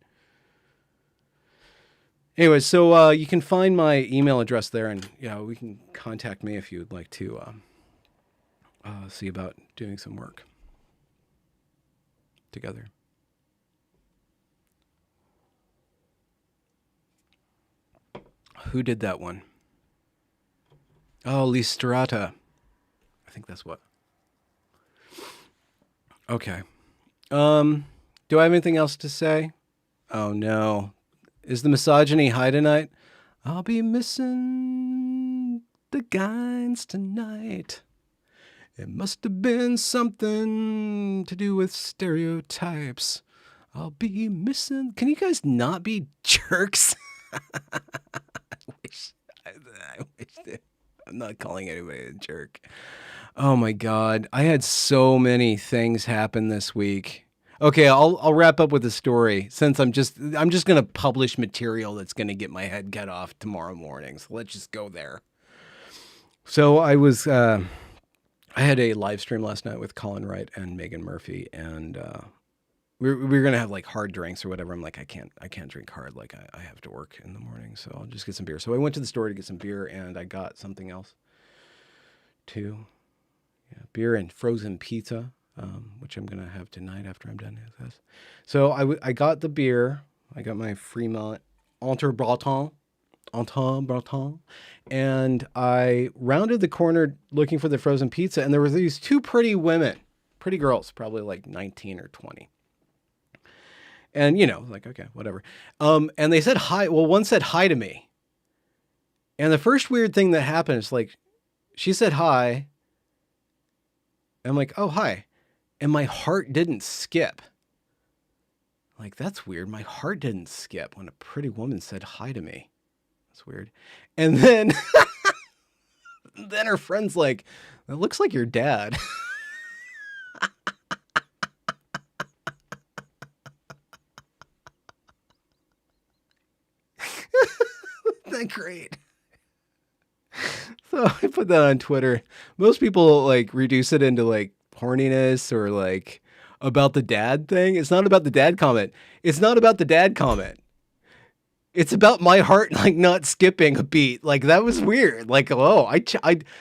Anyway, so you can find my email address there, and we can contact me if you'd like to see about doing some work together. Who did that one? Oh, Listrata. I think that's what. Okay. Do I have anything else to say? Oh no. Is the misogyny high tonight? I'll be missing the guys tonight. It must have been something to do with stereotypes. I'll be missing. Can you guys not be jerks? I wish that. I'm not calling anybody a jerk. Oh my God. I had so many things happen this week. Okay, I'll wrap up with a story since I'm just going to publish material that's going to get my head cut off tomorrow morning. So let's just go there. So I had a live stream last night with Colin Wright and Megan Murphy, and we were going to have like hard drinks or whatever. I'm like, I can't drink hard. Like I have to work in the morning, so I'll just get some beer. So I went to the store to get some beer, and I got something else too. Yeah, beer and frozen pizza. Which I'm going to have tonight after I'm done with this. So I got the beer. I got my Fremont Entre-Breton. And I rounded the corner looking for the frozen pizza. And there were these two pretty girls, probably like 19 or 20. And, like, okay, whatever. And they said hi. Well, one said hi to me. And the first weird thing that happened is like, she said hi. And I'm like, oh, hi. And my heart didn't skip. Like, that's weird. My heart didn't skip when a pretty woman said hi to me. That's weird. And then, then her friend's like, it looks like your dad. Isn't that great? So I put that on Twitter. Most people like reduce it into like horniness or like about the dad thing. It's not about the dad comment. It's not about the dad comment. It's about my heart like not skipping a beat. Like that was weird. Like, oh,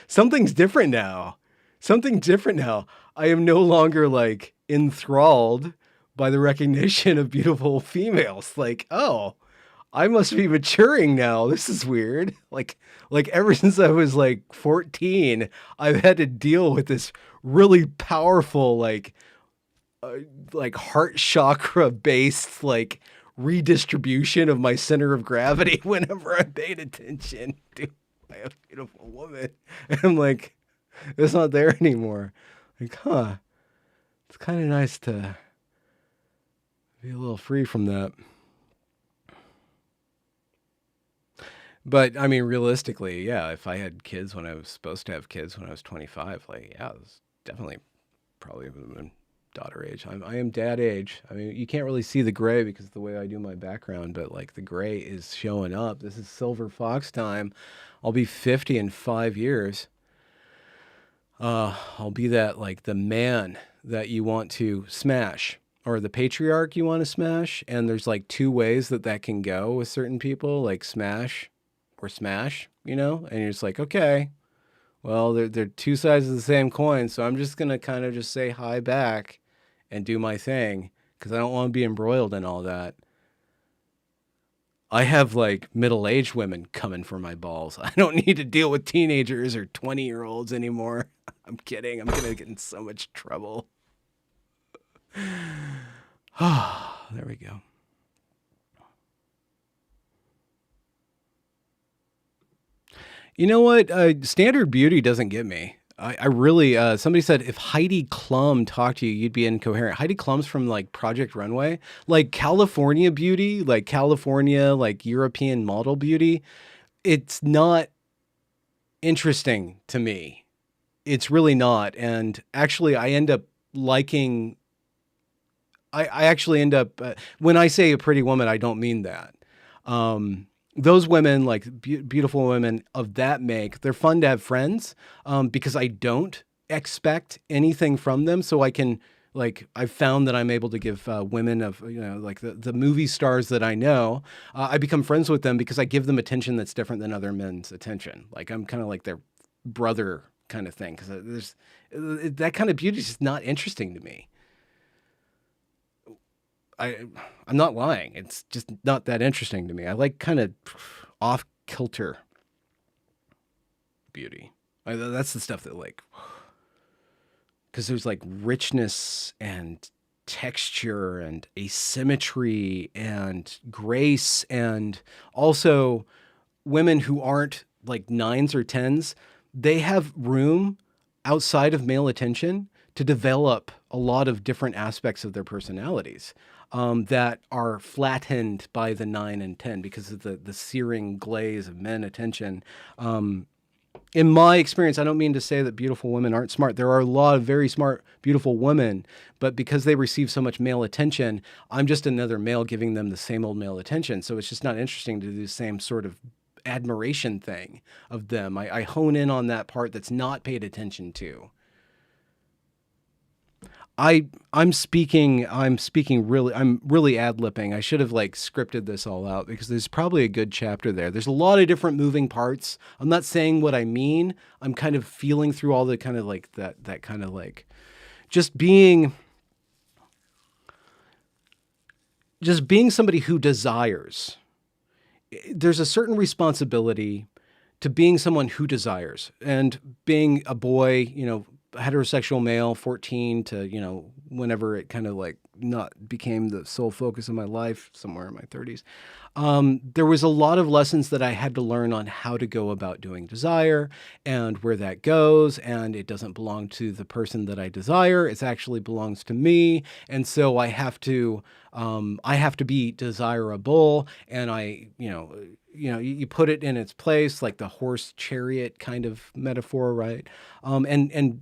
something's different now. Something different now. I am no longer like enthralled by the recognition of beautiful females. Like, oh, I must be maturing now. This is weird. Like ever since I was like 14, I've had to deal with this really powerful like heart chakra based like redistribution of my center of gravity whenever I paid attention to a beautiful woman. And I'm like, it's not there anymore. Like, huh. It's kind of nice to be a little free from that. But I mean, realistically, yeah, if I had kids when I was supposed to have kids when I was 25, like, yeah, it was definitely probably would have been daughter age. I am dad age. I mean, you can't really see the gray because of the way I do my background, but like the gray is showing up. This is silver fox time. I'll be 50 in 5 years. I'll be that like the man that you want to smash or the patriarch you want to smash. And there's like two ways that that can go with certain people, like smash or smash, you know? And you're just like, okay, well, they're two sides of the same coin. So I'm just going to kind of just say hi back and do my thing because I don't want to be embroiled in all that. I have like middle-aged women coming for my balls. I don't need to deal with teenagers or 20-year-olds anymore. I'm kidding. I'm going to get in so much trouble. There we go. You know what? Standard beauty doesn't get me. I really, somebody said if Heidi Klum talked to you, you'd be incoherent. Heidi Klum's from like Project Runway, like California beauty, like California, like European model beauty. It's not interesting to me. It's really not. And actually, I end up liking, I actually end up, when I say a pretty woman, I don't mean that. Those women, like beautiful women of that make, they're fun to have friends because I don't expect anything from them. So I can, like, I've found that I'm able to give women of, you know, like the movie stars that I know, I become friends with them because I give them attention that's different than other men's attention. Like I'm kind of like their brother kind of thing because there's that kind of beauty is just not interesting to me. I'm not lying. It's just not that interesting to me. I like kind of off kilter beauty. That's the stuff that like, because there's like richness and texture and asymmetry and grace and also women who aren't like nines or tens, they have room outside of male attention to develop a lot of different aspects of their personalities that are flattened by the 9 and 10 because of the searing glaze of men attention. In my experience, I don't mean to say that beautiful women aren't smart. There are a lot of very smart, beautiful women, but because they receive so much male attention, I'm just another male giving them the same old male attention. So it's just not interesting to do the same sort of admiration thing of them. I hone in on that part that's not paid attention to. I'm speaking really, I'm really ad-libbing. I should have like scripted this all out because there's probably a good chapter there. There's a lot of different moving parts. I'm not saying what I mean. I'm kind of feeling through all the kind of like that kind of like just being somebody who desires. There's a certain responsibility to being someone who desires and being a boy, you know, heterosexual male, 14 to, you know, whenever it kind of like not became the sole focus of my life somewhere in my 30s. There was a lot of lessons that I had to learn on how to go about doing desire and where that goes. And it doesn't belong to the person that I desire. It actually belongs to me. And so I have to be desirable. And you put it in its place, like the horse chariot kind of metaphor, right? And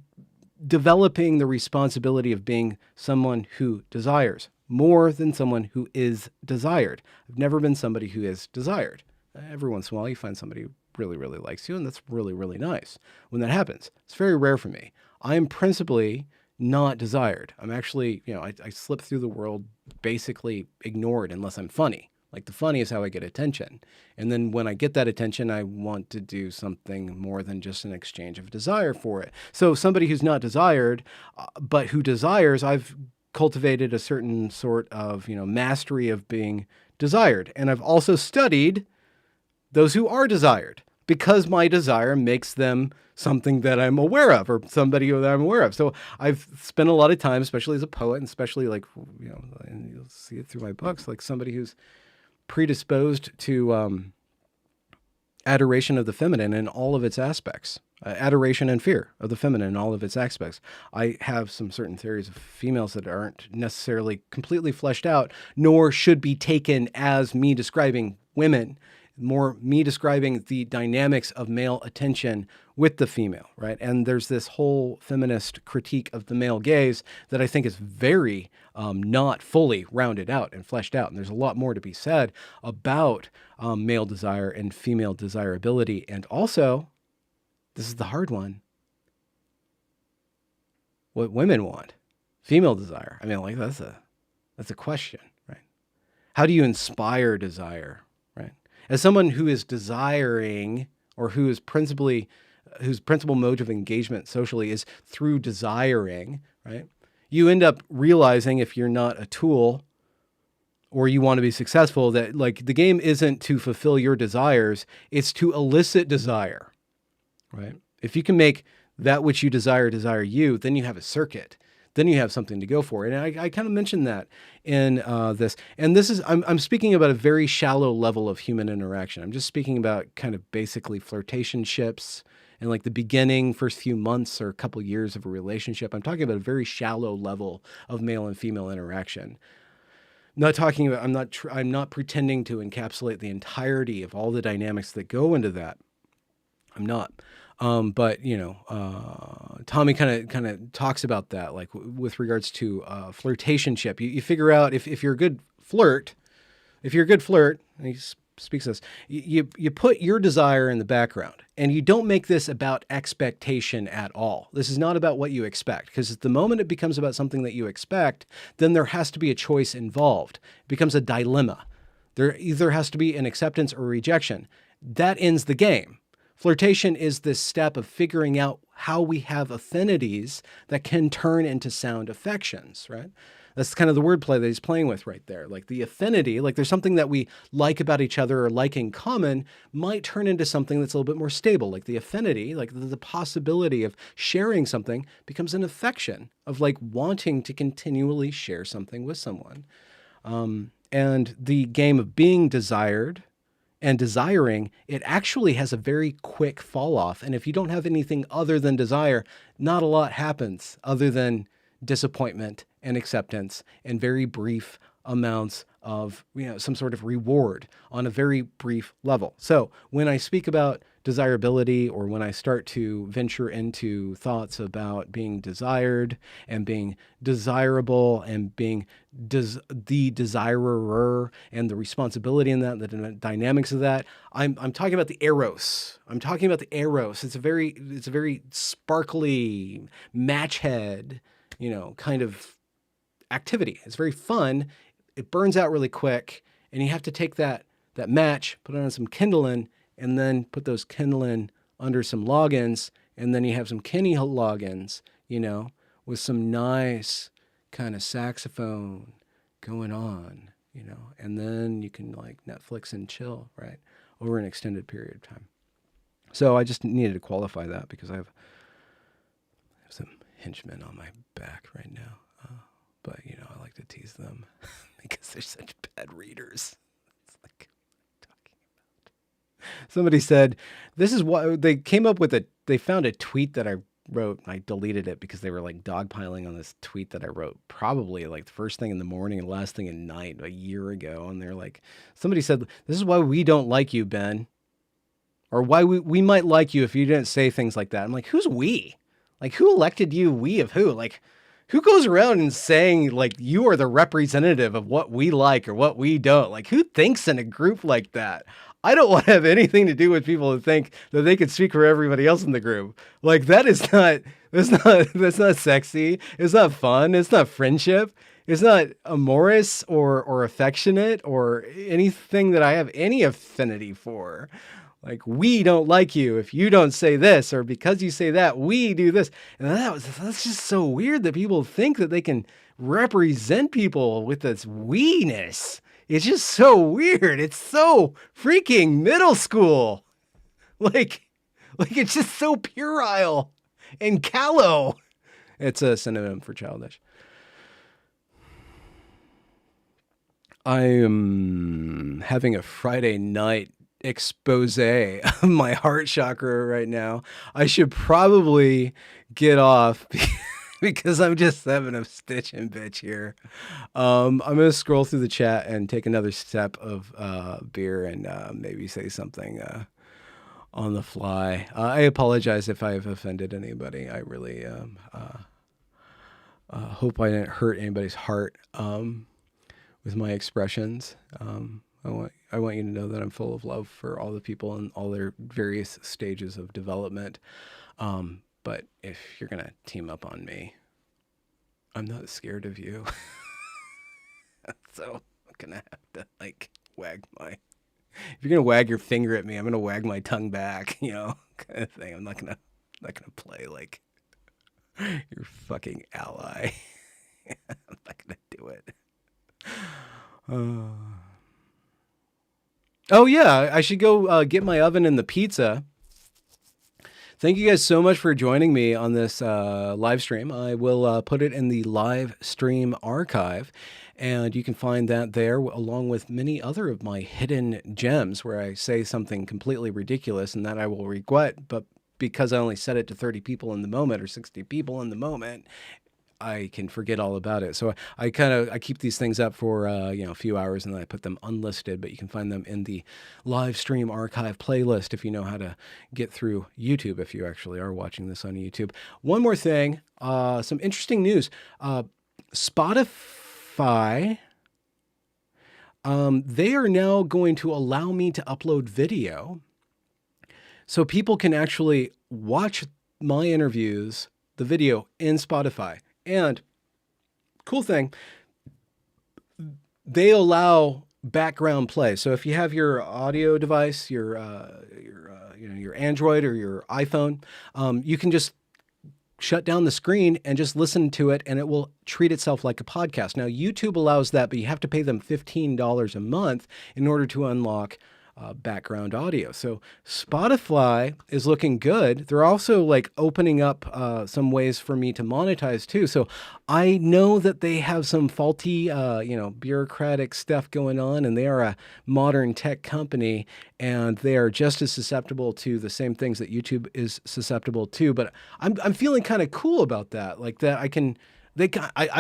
developing the responsibility of being someone who desires more than someone who is desired. I've never been somebody who is desired. Every once in a while, you find somebody who really, really likes you, and that's really, really nice when that happens. It's very rare for me. I am principally not desired. I'm actually, I slip through the world basically ignored unless I'm funny. Like the funny is how I get attention. And then when I get that attention, I want to do something more than just an exchange of desire for it. So somebody who's not desired, but who desires, I've cultivated a certain sort of, mastery of being desired. And I've also studied those who are desired because my desire makes them something that I'm aware of or somebody that I'm aware of. So I've spent a lot of time, especially as a poet, and especially and you'll see it through my books, like somebody who's predisposed to adoration of the feminine in all of its aspects, adoration and fear of the feminine in all of its aspects. I have some certain theories of females that aren't necessarily completely fleshed out, nor should be taken as me describing women, more me describing the dynamics of male attention with the female, right? And there's this whole feminist critique of the male gaze that I think is very not fully rounded out and fleshed out. And there's a lot more to be said about male desire and female desirability. And also, this is the hard one, what women want, female desire. I mean, like that's a question, right? How do you inspire desire, right? As someone who is desiring, or whose principal mode of engagement socially is through desiring, right? You end up realizing, if you're not a tool or you want to be successful, that like the game isn't to fulfill your desires, it's to elicit desire, right? If you can make that which you desire you, then you have a circuit. Then you have something to go for. And I kind of mentioned that in this. And this is, I'm speaking about a very shallow level of human interaction. I'm just speaking about kind of basically flirtationships and like the beginning, first few months or a couple years of a relationship. I'm talking about a very shallow level of male and female interaction. Not talking about, I'm not pretending to encapsulate the entirety of all the dynamics that go into that. I'm not. But Tommy kind of talks about that, like with regards to flirtationship. You figure out if you're a good flirt, and he speaks this, you put your desire in the background, and you don't make this about expectation at all. This is not about what you expect, because the moment it becomes about something that you expect, then there has to be a choice involved. It becomes a dilemma. There either has to be an acceptance or rejection. That ends the game. Flirtation is this step of figuring out how we have affinities that can turn into sound affections, right? That's kind of the wordplay that he's playing with right there. Like the affinity, like there's something that we like about each other or like in common might turn into something that's a little bit more stable. Like the affinity, like the possibility of sharing something becomes an affection of like wanting to continually share something with someone. And the game of being desired and desiring, it actually has a very quick fall off. And if you don't have anything other than desire, not a lot happens other than disappointment and acceptance and very brief amounts of, some sort of reward on a very brief level. So when I speak about desirability, or when I start to venture into thoughts about being desired and being desirable and being the desirer and the responsibility in that, the dynamics of that, I'm talking about the Eros. I'm talking about the Eros. It's a very sparkly match head, kind of activity. It's very fun. It burns out really quick, and you have to take that match, put it on some kindling, and then put those kindling under some logins, and then you have some Kenny logins, with some nice kind of saxophone going on, and then you can like Netflix and chill, right, over an extended period of time. So I just needed to qualify that because I have some henchmen on my back right now. But, I like to tease them because they're such bad readers. It's like, what I'm talking about. Somebody said, this is what they came up with they found a tweet that I wrote. And I deleted it because they were like dogpiling on this tweet that I wrote probably like the first thing in the morning and last thing at night a year ago. And they're like, somebody said, this is why we don't like you, Ben. Or why we might like you if you didn't say things like that. I'm like, who's we? Like, who elected you? We of who? Like, who goes around and saying like you are the representative of what we like or what we don't? Like, who thinks in a group like that? I don't want to have anything to do with people who think that they could speak for everybody else in the group. Like, that's not sexy. It's not fun. It's not friendship. It's not amorous or affectionate or anything that I have any affinity for. Like, we don't like you if you don't say this, or because you say that, we do this. And that's just so weird that people think that they can represent people with this we-ness. It's just so weird. It's so freaking middle school. Like, like it's just so puerile and callow. It's a synonym for childish. I am having a Friday night expose of my heart chakra right now. I should probably get off because I'm just having a stitch and bitch here. I'm going to scroll through the chat and take another step of beer and maybe say something on the fly. I apologize if I've offended anybody. I really hope I didn't hurt anybody's heart with my expressions. I want you to know that I'm full of love for all the people and all their various stages of development. But if you're going to team up on me, I'm not scared of you. So I'm going to have to like wag my, if you're going to wag your finger at me, I'm going to wag my tongue back, you know, kind of thing. I'm not going to play like your fucking ally. I'm not going to do it. Oh yeah, I should go get my oven and the pizza. Thank you guys so much for joining me on this live stream. I will put it in the live stream archive, and you can find that there along with many other of my hidden gems where I say something completely ridiculous and that I will regret, but because I only said it to 30 people in the moment or 60 people in the moment, I can forget all about it. So I keep these things up for, a few hours and then I put them unlisted, but you can find them in the live stream archive playlist if you know how to get through YouTube, if you actually are watching this on YouTube. One more thing, some interesting news. Spotify, they are now going to allow me to upload video so people can actually watch my interviews, the video in Spotify. And cool thing, they allow background play. So if you have your audio device, your Android or your iPhone, you can just shut down the screen and just listen to it, and it will treat itself like a podcast. Now, YouTube allows that, but you have to pay them $15 a month in order to unlock background audio. So Spotify is looking good. They're also like opening up some ways for me to monetize too. So I know that they have some faulty, bureaucratic stuff going on, and they are a modern tech company, and they are just as susceptible to the same things that YouTube is susceptible to. But I'm feeling kind of cool about that. Like that I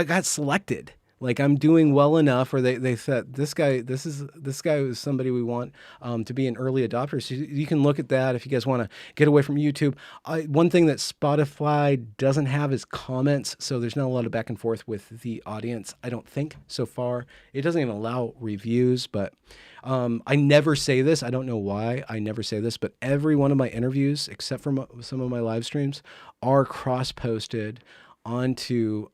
got selected. Like I'm doing well enough, or they said this guy is somebody we want to be an early adopter. So you can look at that if you guys want to get away from YouTube. One thing that Spotify doesn't have is comments, so there's not a lot of back and forth with the audience. I don't think so far. It doesn't even allow reviews, but I never say this. I don't know why I never say this, but every one of my interviews, except for some of my live streams, are cross-posted onto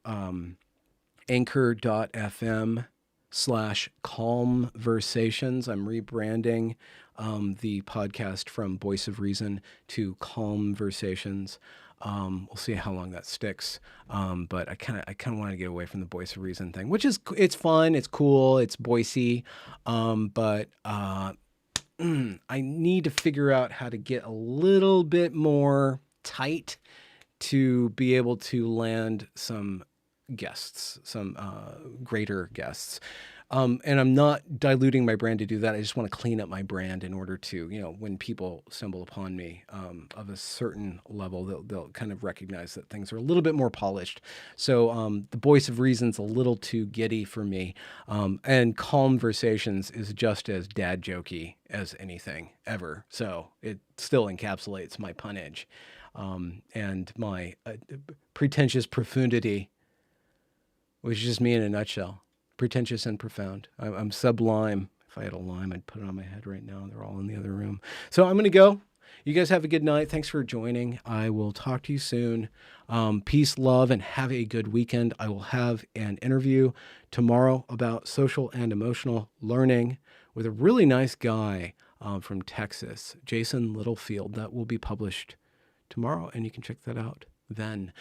anchor.fm/calmversations. I'm rebranding the podcast from Voice of Reason to Calmversations. We'll see how long that sticks. But I kind of want to get away from the Voice of Reason thing, which is, it's fun. It's cool. It's Boise. But I need to figure out how to get a little bit more tight to be able to land some guests, some greater guests. And I'm not diluting my brand to do that. I just want to clean up my brand in order to, when people stumble upon me of a certain level, they'll kind of recognize that things are a little bit more polished. So the Voice of Reason's a little too giddy for me. And Calmversations is just as dad jokey as anything ever. So it still encapsulates my punnage and my pretentious profundity, which is just me in a nutshell. Pretentious and profound. I'm sublime. If I had a lime, I'd put it on my head right now. They're all in the other room. So I'm going to go. You guys have a good night. Thanks for joining. I will talk to you soon. Peace, love, and have a good weekend. I will have an interview tomorrow about social and emotional learning with a really nice guy from Texas, Jason Littlefield, that will be published tomorrow, and you can check that out then.